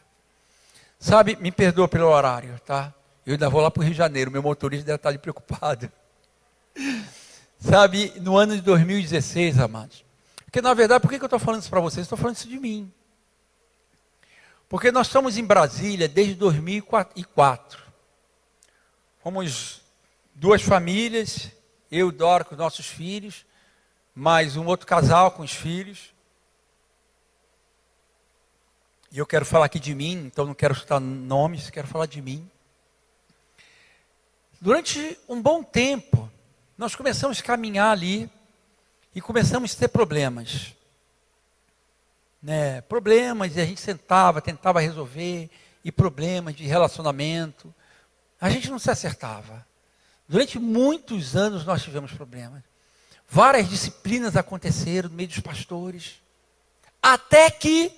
Sabe, me perdoa pelo horário, tá? Eu ainda vou lá para o Rio de Janeiro, meu motorista deve estar ali preocupado. Sabe, no ano de 2016, amados. Porque na verdade, por que eu estou falando isso para vocês? Estou falando isso de mim. Porque nós estamos em Brasília desde 2004. Fomos 2 famílias, eu e Dora com os nossos filhos, mais um outro casal com os filhos. E eu quero falar aqui de mim, então não quero citar nomes, quero falar de mim. Durante um bom tempo, nós começamos a caminhar ali e começamos a ter problemas. Problemas, e a gente tentava resolver, e problemas de relacionamento. A gente não se acertava. Durante muitos anos nós tivemos problemas. Várias disciplinas aconteceram no meio dos pastores. Até que,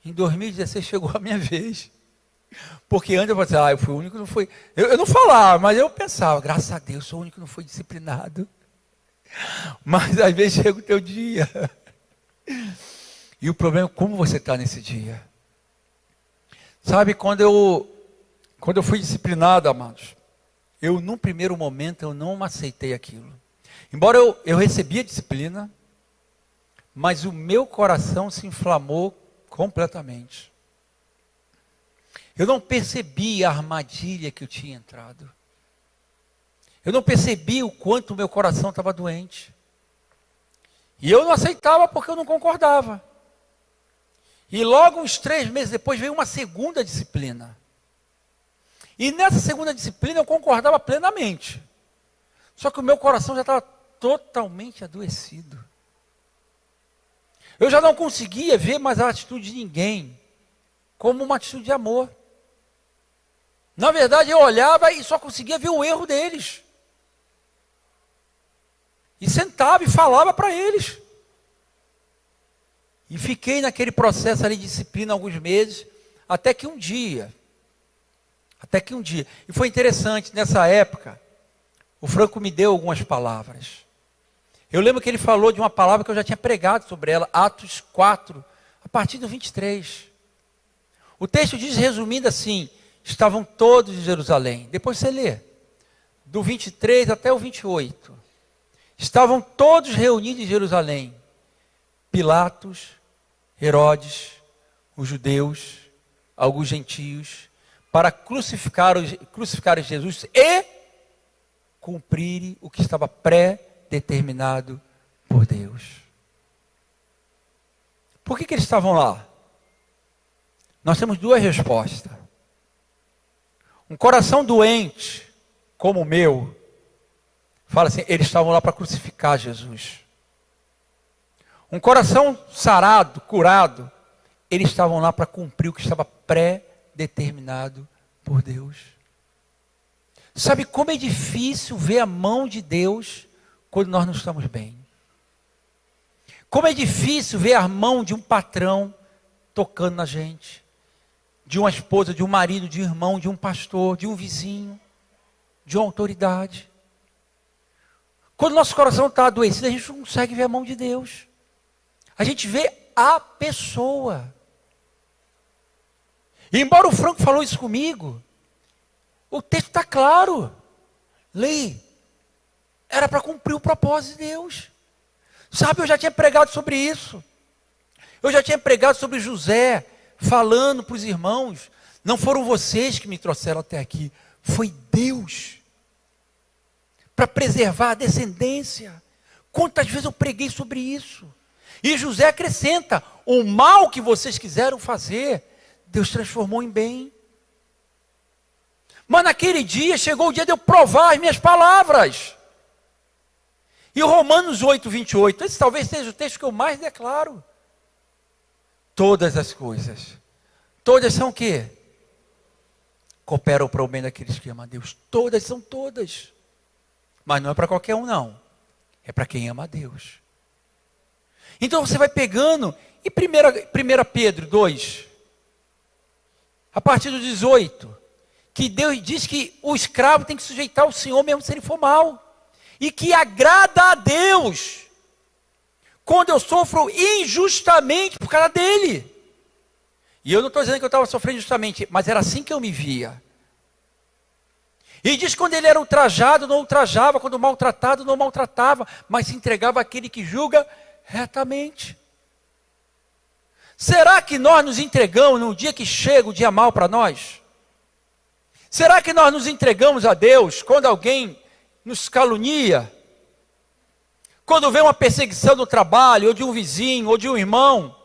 em 2016, chegou a minha vez. Porque antes eu falei assim, eu fui o único que não foi. Eu não falava, mas eu pensava, graças a Deus, sou o único que não foi disciplinado. Mas às vezes chega o teu dia. E o problema é como você está nesse dia. Sabe, quando eu fui disciplinado, amados, num primeiro momento, eu não aceitei aquilo. Embora eu recebia disciplina, mas o meu coração se inflamou completamente. Eu não percebi a armadilha que eu tinha entrado. Eu não percebi o quanto o meu coração estava doente. E eu não aceitava porque eu não concordava. E logo uns 3 meses depois veio uma segunda disciplina. E nessa segunda disciplina eu concordava plenamente. Só que o meu coração já estava totalmente adoecido. Eu já não conseguia ver mais a atitude de ninguém como uma atitude de amor. Na verdade, eu olhava e só conseguia ver o erro deles. E sentava e falava para eles. E fiquei naquele processo ali de disciplina alguns meses, até que um dia. E foi interessante, nessa época, o Franco me deu algumas palavras. Eu lembro que ele falou de uma palavra que eu já tinha pregado sobre ela, Atos 4, a partir do 23. O texto diz, resumindo assim, estavam todos em Jerusalém. Depois você lê, do 23 até o 28. Estavam todos reunidos em Jerusalém. Pilatos, Herodes, os judeus, alguns gentios, para crucificar Jesus e cumprirem o que estava pré-determinado por Deus. Por que eles estavam lá? Nós temos 2 respostas. Um coração doente, como o meu, fala assim, eles estavam lá para crucificar Jesus. Um coração sarado, curado, eles estavam lá para cumprir o que estava pré-determinado por Deus. Sabe como é difícil ver a mão de Deus quando nós não estamos bem? Como é difícil ver a mão de um patrão tocando na gente, de uma esposa, de um marido, de um irmão, de um pastor, de um vizinho, de uma autoridade. Quando nosso coração está adoecido, a gente não consegue ver a mão de Deus. A gente vê a pessoa. E embora o Franco falou isso comigo, o texto está claro. Lê. era para cumprir o propósito de Deus. Sabe, eu já tinha pregado sobre isso. Eu já tinha pregado sobre José, falando para os irmãos, não foram vocês que me trouxeram até aqui, foi Deus. Para preservar a descendência. Quantas vezes eu preguei sobre isso? E José acrescenta, o mal que vocês quiseram fazer, Deus transformou em bem. Mas naquele dia, chegou o dia de eu provar as minhas palavras. E Romanos 8, 28, esse talvez seja o texto que eu mais declaro. Todas as coisas, todas são o quê? Cooperam para o bem daqueles que amam a Deus. Todas são todas. Mas não é para qualquer um, não. É para quem ama a Deus. Então você vai pegando, e 1 Pedro 2, a partir do 18, que Deus diz que o escravo tem que sujeitar ao Senhor mesmo se ele for mal. E que agrada a Deus quando eu sofro injustamente por causa dele. E eu não estou dizendo que eu estava sofrendo injustamente, mas era assim que eu me via. E diz que quando ele era ultrajado, não ultrajava, quando maltratado, não maltratava, mas se entregava àquele que julga retamente. Será que nós nos entregamos no dia que chega o dia mal para nós? Será que nós nos entregamos a Deus quando alguém nos calunia? Quando vem uma perseguição no trabalho, ou de um vizinho, ou de um irmão?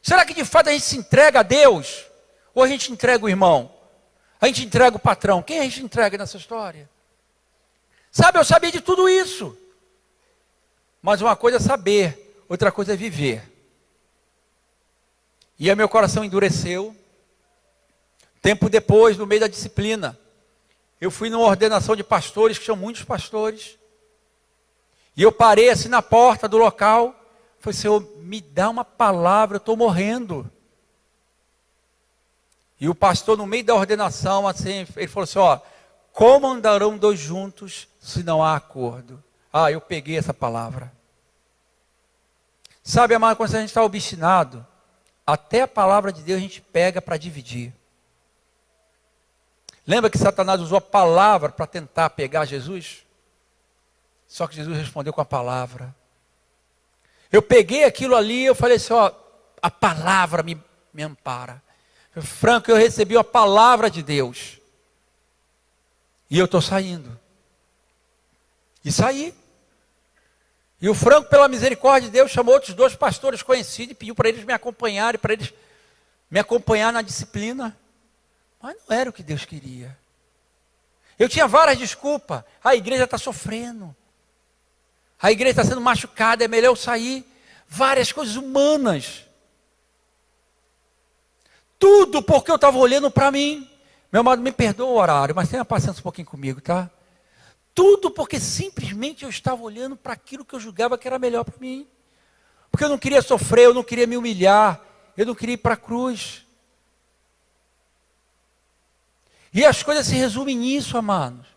Será que de fato a gente se entrega a Deus? Ou a gente entrega o irmão? A gente entrega o patrão? Quem a gente entrega nessa história? Sabe, eu sabia de tudo isso. Mas uma coisa é saber, outra coisa é viver. E aí meu coração endureceu. Tempo depois, no meio da disciplina, eu fui numa ordenação de pastores, que tinham muitos pastores. E eu parei assim na porta do local. Falei, Senhor, me dá uma palavra, eu estou morrendo. E o pastor, no meio da ordenação, assim, ele falou assim, ó, como andarão dois juntos se não há acordo? Ah, eu peguei essa palavra. Sabe, amado, quando a gente está obstinado, até a palavra de Deus a gente pega para dividir. Lembra que Satanás usou a palavra para tentar pegar Jesus? Só que Jesus respondeu com a palavra. Eu peguei aquilo ali, eu falei assim, ó, a palavra me ampara. Franco, eu recebi a palavra de Deus. E eu estou saindo. E saí. E o Franco, pela misericórdia de Deus, chamou outros 2 pastores conhecidos e pediu para eles me acompanharem, para eles me acompanhar na disciplina. Mas não era o que Deus queria. Eu tinha várias desculpas. A igreja está sofrendo. A igreja está sendo machucada, é melhor eu sair. Várias coisas humanas. Tudo porque eu estava olhando para mim. Meu amado, me perdoa o horário, mas tenha paciência um pouquinho comigo, tá? Tudo porque simplesmente eu estava olhando para aquilo que eu julgava que era melhor para mim. Porque eu não queria sofrer, eu não queria me humilhar, eu não queria ir para a cruz. E as coisas se resumem nisso, amados.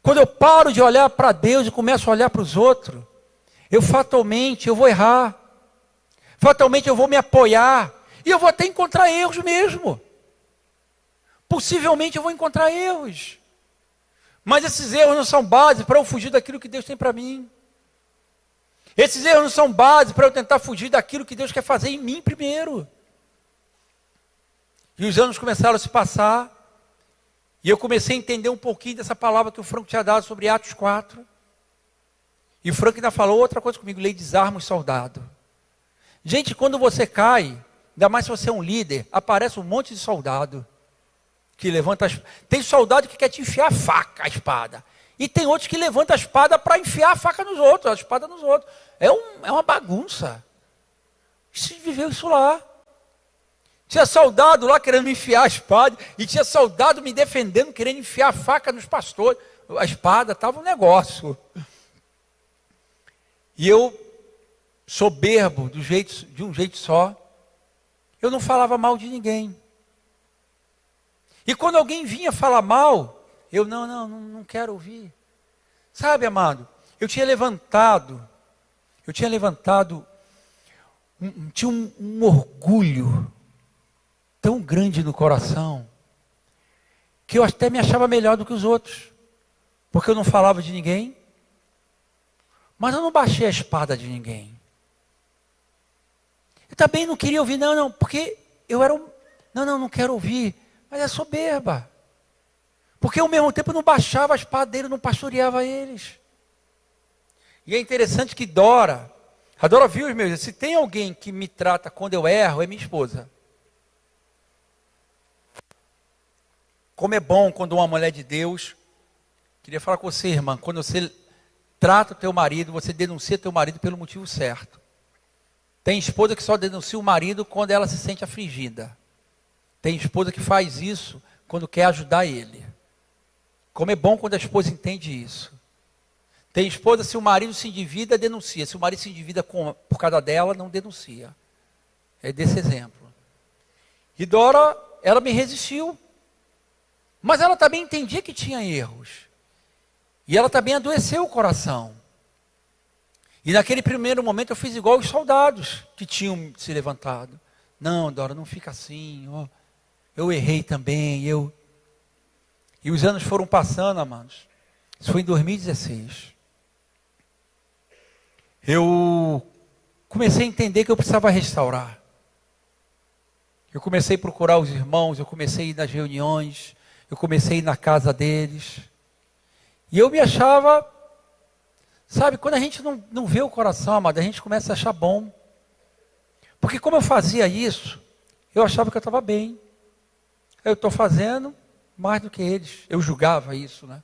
Quando eu paro de olhar para Deus e começo a olhar para os outros, fatalmente eu vou errar. Fatalmente eu vou me apoiar. E eu vou até encontrar erros mesmo. Possivelmente eu vou encontrar erros. Mas esses erros não são base para eu fugir daquilo que Deus tem para mim. Esses erros não são base para eu tentar fugir daquilo que Deus quer fazer em mim primeiro. E os anos começaram a se passar. E eu comecei a entender um pouquinho dessa palavra que o Franco tinha dado sobre Atos 4. E o Franco ainda falou outra coisa comigo, lei desarma os soldados. Gente, quando você cai, ainda mais se você é um líder, aparece um monte de soldado que levanta as... Tem soldado que quer te enfiar a faca, a espada. E tem outros que levantam a espada para enfiar a faca nos outros, a espada nos outros. É uma bagunça. Você viveu isso lá. Tinha soldado lá querendo me enfiar a espada, e tinha soldado me defendendo, querendo enfiar a faca nos pastores. A espada estava um negócio. E eu, soberbo, de um jeito só, eu não falava mal de ninguém. E quando alguém vinha falar mal, eu não quero ouvir. Sabe, amado, eu tinha levantado, tinha um orgulho tão grande no coração, que eu até me achava melhor do que os outros. Porque eu não falava de ninguém. Mas eu não baixei a espada de ninguém. Eu também não queria ouvir, não, porque eu era não quero ouvir. Mas é soberba. Porque ao mesmo tempo eu não baixava a espada dele, não pastoreava eles. E é interessante que a Dora viu, meus, se tem alguém que me trata quando eu erro, é minha esposa. Como é bom quando uma mulher de Deus, queria falar com você, irmã, quando você trata o teu marido, você denuncia teu marido pelo motivo certo. Tem esposa que só denuncia o marido quando ela se sente afligida. Tem esposa que faz isso quando quer ajudar ele. Como é bom quando a esposa entende isso. Tem esposa, se o marido se endivida, denuncia. Se o marido se endivida por causa dela, não denuncia. É desse exemplo. E Dora, ela me resistiu. Mas ela também entendia que tinha erros. E ela também adoeceu o coração. E naquele primeiro momento eu fiz igual os soldados que tinham se levantado. Não, Dora, não fica assim. Ó, eu errei também. E os anos foram passando, amados. Isso foi em 2016. Eu comecei a entender que eu precisava restaurar. Eu comecei a procurar os irmãos, eu comecei a ir nas reuniões, eu comecei a ir na casa deles. E eu me achava, sabe, quando a gente não vê o coração, amado, a gente começa a achar bom. Porque como eu fazia isso, eu achava que eu estava bem. Eu estou fazendo mais do que eles. Eu julgava isso, né?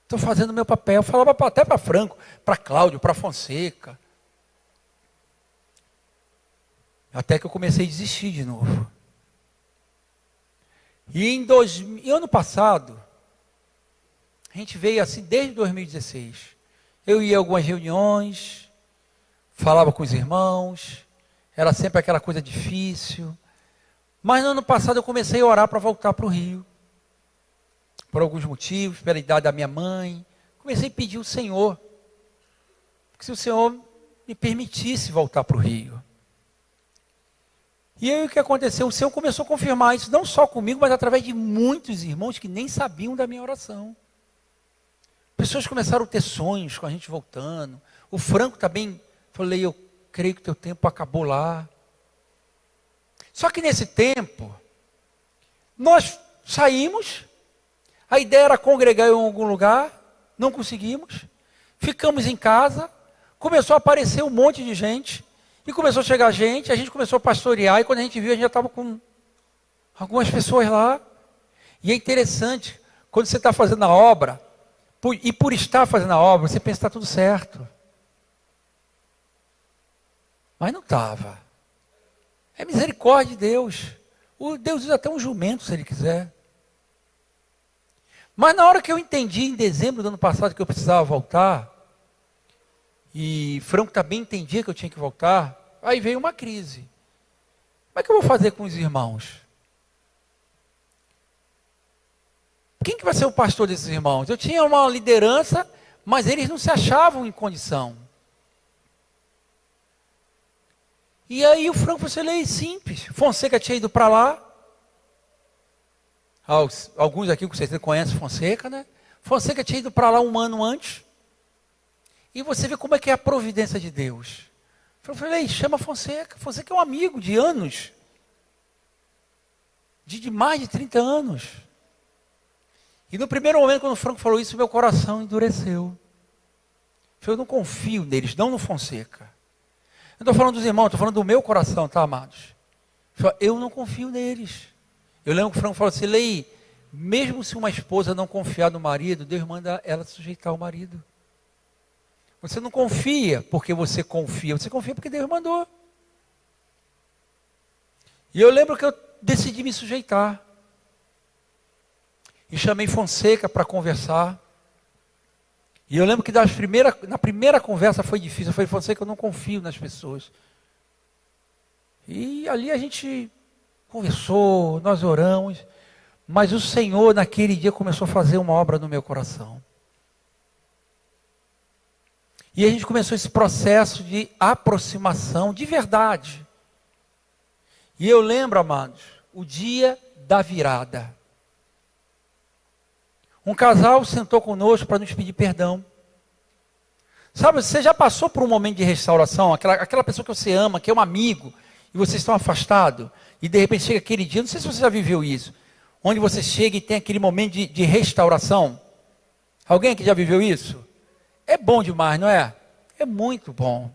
Estou fazendo o meu papel. Eu falava até para Franco, para Cláudio, para Fonseca. Até que eu comecei a desistir de novo. E ano passado, a gente veio assim desde 2016. Eu ia a algumas reuniões, falava com os irmãos, era sempre aquela coisa difícil. Mas no ano passado eu comecei a orar para voltar para o Rio. Por alguns motivos, pela idade da minha mãe. Comecei a pedir ao Senhor. Que se o Senhor me permitisse voltar para o Rio. E aí o que aconteceu? O Senhor começou a confirmar isso, não só comigo, mas através de muitos irmãos que nem sabiam da minha oração. Pessoas começaram a ter sonhos com a gente voltando. O Franco também, falei, eu creio que teu tempo acabou lá. Só que nesse tempo, nós saímos, a ideia era congregar em algum lugar, não conseguimos, ficamos em casa, começou a aparecer um monte de gente, e começou a chegar gente, a gente começou a pastorear, e quando a gente viu, a gente já estava com algumas pessoas lá. E é interessante, quando você está fazendo a obra, e por estar fazendo a obra, você pensa que está tudo certo. Mas não estava. É misericórdia de Deus. O Deus usa até um jumento, se Ele quiser. Mas na hora que eu entendi, em dezembro do ano passado, que eu precisava voltar, e Franco também entendia que eu tinha que voltar, aí veio uma crise. Como é que eu vou fazer com os irmãos? Quem que vai ser o pastor desses irmãos? Eu tinha uma liderança, mas eles não se achavam em condição. E aí o Franco falou assim, simples. Fonseca tinha ido para lá. Alguns aqui que vocês conhecem Fonseca, né? Fonseca tinha ido para lá um ano antes. E você vê como é que é a providência de Deus. Eu falei, chama Fonseca. Fonseca é um amigo de anos. De mais de 30 anos. E no primeiro momento, quando o Franco falou isso, meu coração endureceu. Eu falei, eu não confio neles, não no Fonseca. Eu não estou falando dos irmãos, estou falando do meu coração, tá, amados? Eu não confio neles. Eu lembro que o Franco falou assim, Lei, mesmo se uma esposa não confiar no marido, Deus manda ela sujeitar o marido. Você não confia porque você confia porque Deus mandou. E eu lembro que eu decidi me sujeitar. E chamei Fonseca para conversar. E eu lembro que na primeira conversa foi difícil. Eu falei, Fonseca, eu não confio nas pessoas. E ali a gente conversou, nós oramos. Mas o Senhor naquele dia começou a fazer uma obra no meu coração. E a gente começou esse processo de aproximação de verdade. E eu lembro, amados, o dia da virada. Um casal sentou conosco para nos pedir perdão. Sabe, você já passou por um momento de restauração? Aquela pessoa que você ama, que é um amigo, e vocês estão afastados, e de repente chega aquele dia, não sei se você já viveu isso, onde você chega e tem aquele momento de restauração. Alguém aqui já viveu isso? É bom demais, não é? É muito bom.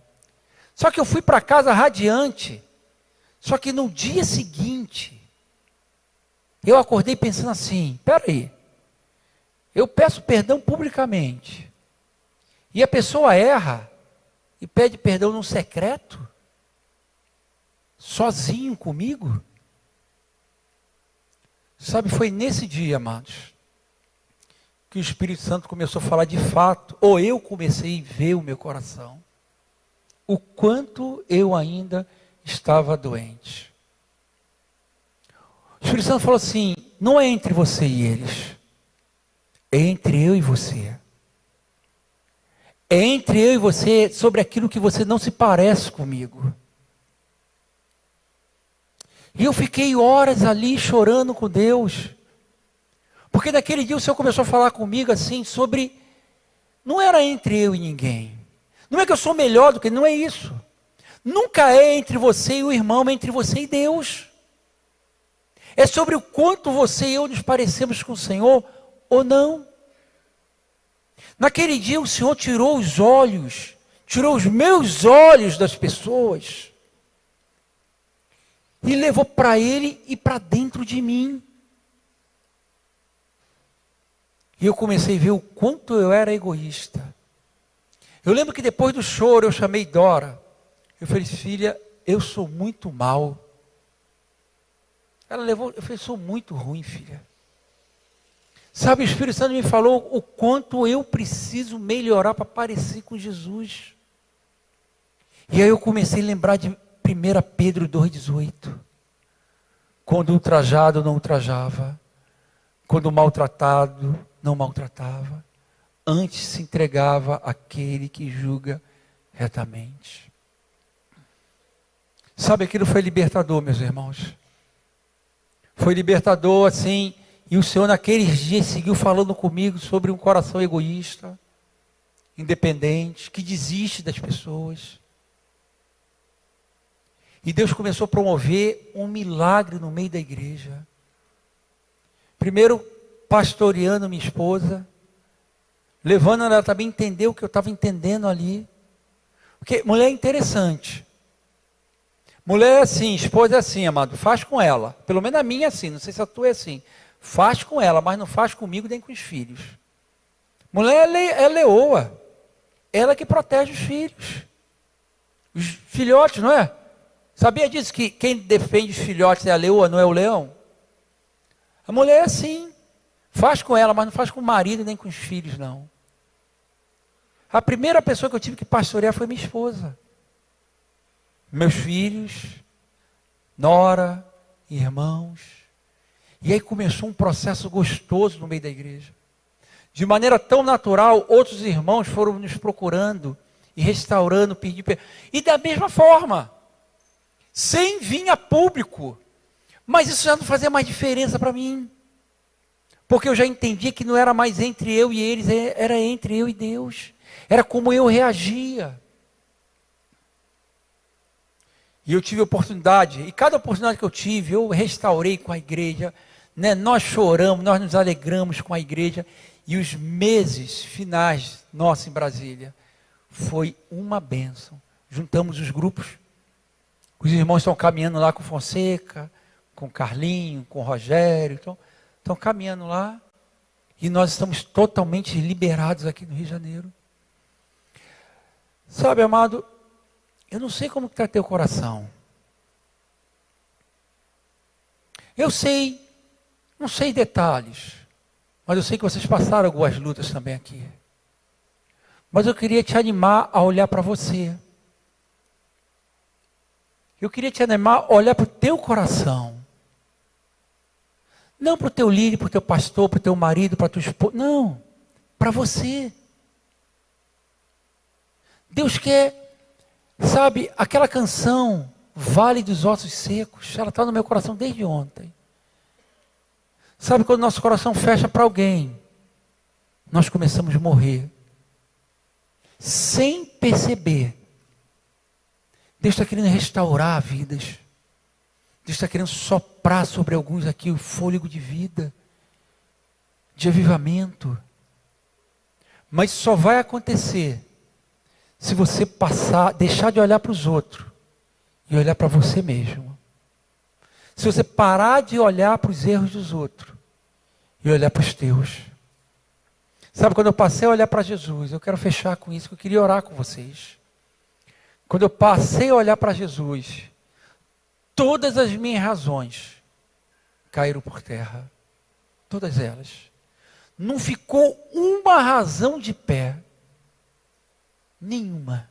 Só que eu fui para casa radiante. Só que no dia seguinte, eu acordei pensando assim, peraí, eu peço perdão publicamente, e a pessoa erra e pede perdão no secreto, sozinho comigo? Sabe, foi nesse dia, amados, que o Espírito Santo começou a falar de fato, ou eu comecei a ver o meu coração, o quanto eu ainda estava doente. O Espírito Santo falou assim, não é entre você e eles, é entre eu e você. É entre eu e você sobre aquilo que você não se parece comigo. E eu fiquei horas ali chorando com Deus. Porque naquele dia o Senhor começou a falar comigo assim sobre... Não era entre eu e ninguém. Não é que eu sou melhor do que... Não é isso. Nunca é entre você e o irmão, é entre você e Deus. É sobre o quanto você e eu nos parecemos com o Senhor ou não. Naquele dia o Senhor tirou os olhos, tirou os meus olhos das pessoas e levou para Ele e para dentro de mim. E eu comecei a ver o quanto eu era egoísta. Eu lembro que depois do choro eu chamei Dora. Eu falei, filha, eu sou muito mal. Ela levou, eu falei, sou muito ruim, filha. Sabe, o Espírito Santo me falou o quanto eu preciso melhorar para parecer com Jesus. E aí eu comecei a lembrar de 1 Pedro 2,18. Quando ultrajado não ultrajava, quando maltratado não maltratava, antes se entregava àquele que julga retamente. Sabe, aquilo foi libertador, meus irmãos. Foi libertador, assim, e o Senhor naqueles dias seguiu falando comigo sobre um coração egoísta, independente, que desiste das pessoas. E Deus começou a promover um milagre no meio da igreja. Primeiro, pastoreando minha esposa, levando ela também a entender o que eu estava entendendo ali. Porque mulher é interessante. Mulher é assim, esposa é assim, amado, faz com ela. Pelo menos a minha é assim, não sei se a tua é assim. Faz com ela, mas não faz comigo nem com os filhos. Mulher é leoa. Ela que protege os filhos. Os filhotes, não é? Sabia disso que quem defende os filhotes é a leoa, não é o leão? A mulher é assim. Faz com ela, mas não faz com o marido nem com os filhos, não. A primeira pessoa que eu tive que pastorear foi minha esposa. Meus filhos, nora, irmãos. E aí começou um processo gostoso no meio da igreja. De maneira tão natural, outros irmãos foram nos procurando e restaurando, pedindo. E da mesma forma, sem vir a público. Mas isso já não fazia mais diferença para mim. Porque eu já entendia que não era mais entre eu e eles, era entre eu e Deus. Era como eu reagia. E eu tive oportunidade, e cada oportunidade que eu tive, eu restaurei com a igreja, né? Nós choramos, nós nos alegramos com a igreja, e os meses finais, nossa, em Brasília, foi uma bênção. Juntamos os grupos, os irmãos estão caminhando lá com Fonseca, com Carlinho, com Rogério, estão caminhando lá, e nós estamos totalmente liberados aqui no Rio de Janeiro. Sabe, amado, eu não sei como está teu coração. Eu sei, não sei detalhes, mas eu sei que vocês passaram algumas lutas também aqui. Mas eu queria te animar a olhar para você. Eu queria te animar a olhar para o teu coração. Não para o teu líder, para o teu pastor, para o teu marido, para a tua esposa. Não, para você. Deus quer, sabe, aquela canção, Vale dos Ossos Secos, ela está no meu coração desde ontem. Sabe quando nosso coração fecha para alguém, nós começamos a morrer. Sem perceber. Deus está querendo restaurar vidas. Deus está querendo soprar sobre alguns aqui o fôlego de vida, de avivamento. Mas só vai acontecer se você deixar de olhar para os outros e olhar para você mesmo. Se você parar de olhar para os erros dos outros e olhar para os teus. Sabe, quando eu passei a olhar para Jesus, eu quero fechar com isso, que eu queria orar com vocês. Quando eu passei a olhar para Jesus, todas as minhas razões caíram por terra. Todas elas. Não ficou uma razão de pé. Nenhuma.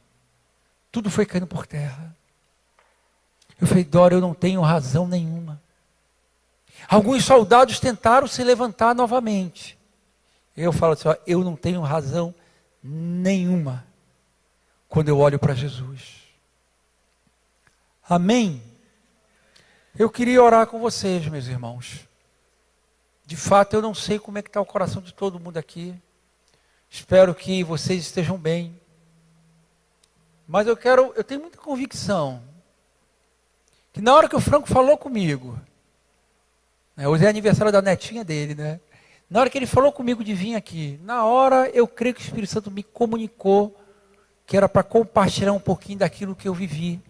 Tudo foi caindo por terra. Eu falei, Dora, eu não tenho razão nenhuma. Alguns soldados tentaram se levantar novamente. Eu falo assim, ó, eu não tenho razão nenhuma quando eu olho para Jesus. Amém? Eu queria orar com vocês, meus irmãos. De fato, eu não sei como é que está o coração de todo mundo aqui. Espero que vocês estejam bem. Mas eu tenho muita convicção que na hora que o Franco falou comigo, né, hoje é aniversário da netinha dele, né? Na hora que ele falou comigo de vir aqui, na hora eu creio que o Espírito Santo me comunicou que era para compartilhar um pouquinho daquilo que eu vivi,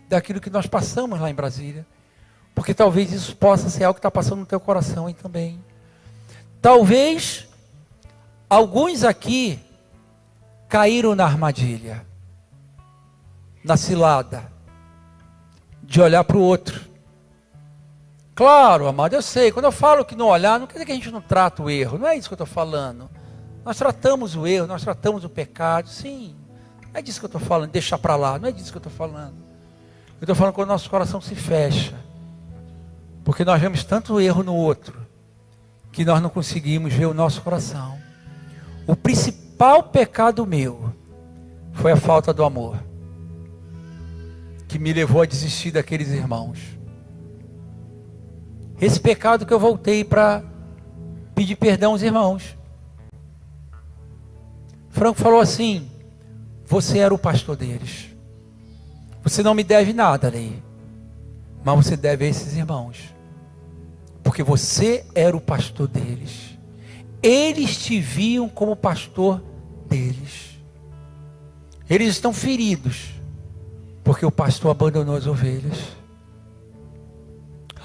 daquilo que nós passamos lá em Brasília. Porque talvez isso possa ser algo que está passando no teu coração aí também. Talvez alguns aqui caíram na armadilha, na cilada, de olhar para o outro. Claro, amado, eu sei, quando eu falo que não olhar, não quer dizer que a gente não trata o erro, não é isso que eu estou falando. Nós tratamos o erro, nós tratamos o pecado, sim. Não é disso que eu estou falando, deixar para lá, não é disso que eu estou falando. Eu estou falando quando o nosso coração se fecha. Porque nós vemos tanto erro no outro, que nós não conseguimos ver o nosso coração. O principal pecado meu foi a falta do amor, que me levou a desistir daqueles irmãos. Esse pecado que eu voltei para pedir perdão aos irmãos. Franco falou assim, você era o pastor deles. Você não me deve nada, Lei, mas você deve a esses irmãos. Porque você era o pastor deles. Eles te viam como pastor deles. Eles estão feridos, porque o pastor abandonou as ovelhas.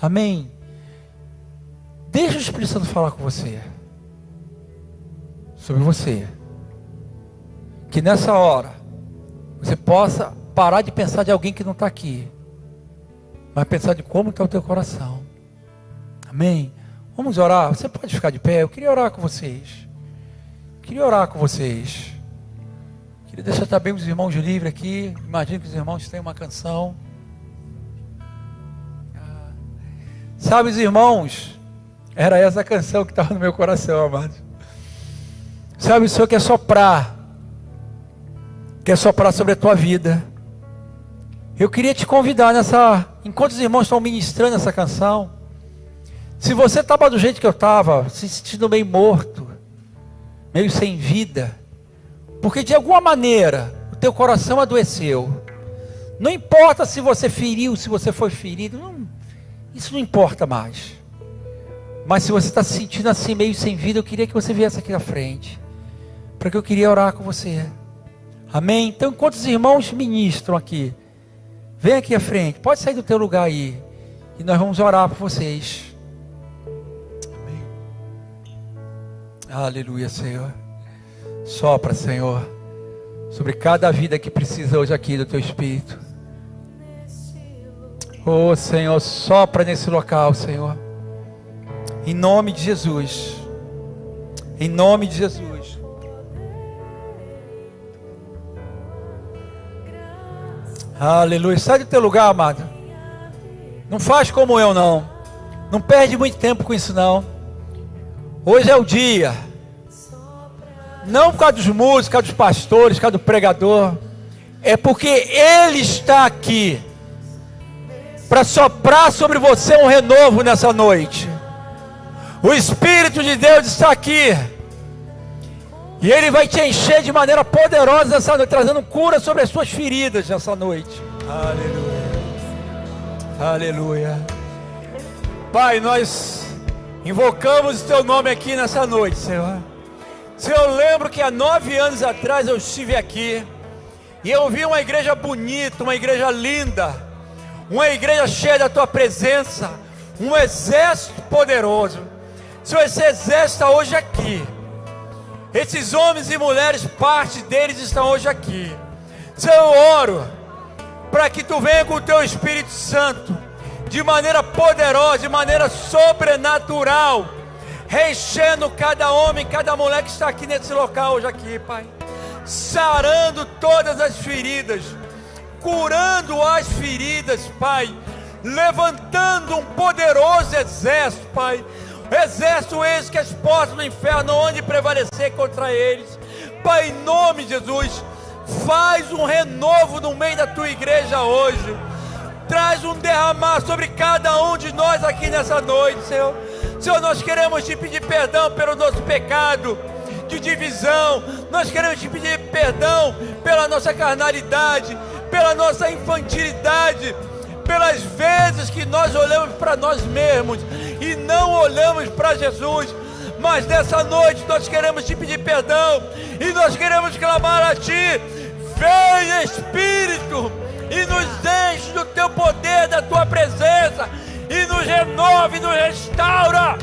Amém? Deixa o Espírito Santo falar com você. Sobre você. Que nessa hora, você possa parar de pensar de alguém que não está aqui. Mas pensar de como está o teu coração. Amém? Vamos orar. Você pode ficar de pé. Eu queria orar com vocês. Queria deixar também os irmãos de livre aqui. Imagino que os irmãos têm uma canção. Sabe, os irmãos, era essa canção que estava no meu coração, amado. Sabe, o Senhor quer soprar sobre a tua vida. Eu queria te convidar enquanto os irmãos estão ministrando essa canção, se você estava do jeito que eu estava, se sentindo meio morto, meio sem vida, porque de alguma maneira o teu coração adoeceu. Não importa se você feriu, se você foi ferido, isso não importa mais. Mas se você está se sentindo assim meio sem vida, eu queria que você viesse aqui na frente, porque eu queria orar com você. Amém? Então enquanto os irmãos ministram aqui, vem aqui à frente, pode sair do teu lugar aí, e nós vamos orar por vocês. Amém. Aleluia, Senhor. Sopra, Senhor, sobre cada vida que precisa hoje aqui do teu Espírito. Oh, Senhor, sopra nesse local, Senhor. Em nome de Jesus. Em nome de Jesus. Aleluia. Sai do teu lugar, amado. Não faz como eu, não. Não perde muito tempo com isso, não. Hoje é o dia. Não por causa dos músicos, por causa dos pastores, por causa do pregador. É porque Ele está aqui para soprar sobre você um renovo nessa noite. O Espírito de Deus está aqui. E Ele vai te encher de maneira poderosa essa noite, trazendo cura sobre as suas feridas nessa noite. Aleluia. Aleluia. Pai, nós invocamos o Teu nome aqui nessa noite, Senhor. Senhor, eu lembro que há 9 anos atrás eu estive aqui e eu vi uma igreja bonita, uma igreja linda, uma igreja cheia da Tua presença, um exército poderoso. Senhor, esse exército está hoje aqui. Esses homens e mulheres, parte deles estão hoje aqui. Senhor, eu oro para que Tu venha com o Teu Espírito Santo, de maneira poderosa, de maneira sobrenatural, enchendo cada homem, cada mulher que está aqui nesse local hoje aqui, Pai. Sarando todas as feridas, curando as feridas, Pai. Levantando um poderoso exército, Pai. Exército esse que as portas do inferno onde prevalecer contra eles. Pai, em nome de Jesus, faz um renovo no meio da Tua igreja hoje. Traz um derramar sobre cada um de nós aqui nessa noite, Senhor. Senhor, nós queremos Te pedir perdão pelo nosso pecado de divisão. Nós queremos Te pedir perdão pela nossa carnalidade, pela nossa infantilidade, pelas vezes que nós olhamos para nós mesmos e não olhamos para Jesus. Mas nessa noite nós queremos Te pedir perdão e nós queremos clamar a Ti: vem Espírito e nos enche do Teu poder, da Tua presença, e nos renova e nos restaura.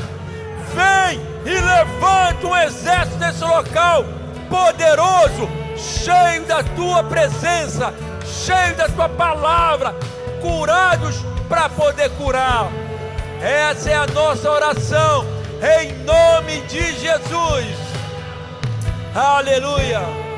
Vem e levanta um exército nesse local poderoso, cheio da Tua presença, cheio da Tua palavra, curados para poder curar. Essa é a nossa oração, em nome de Jesus. Aleluia.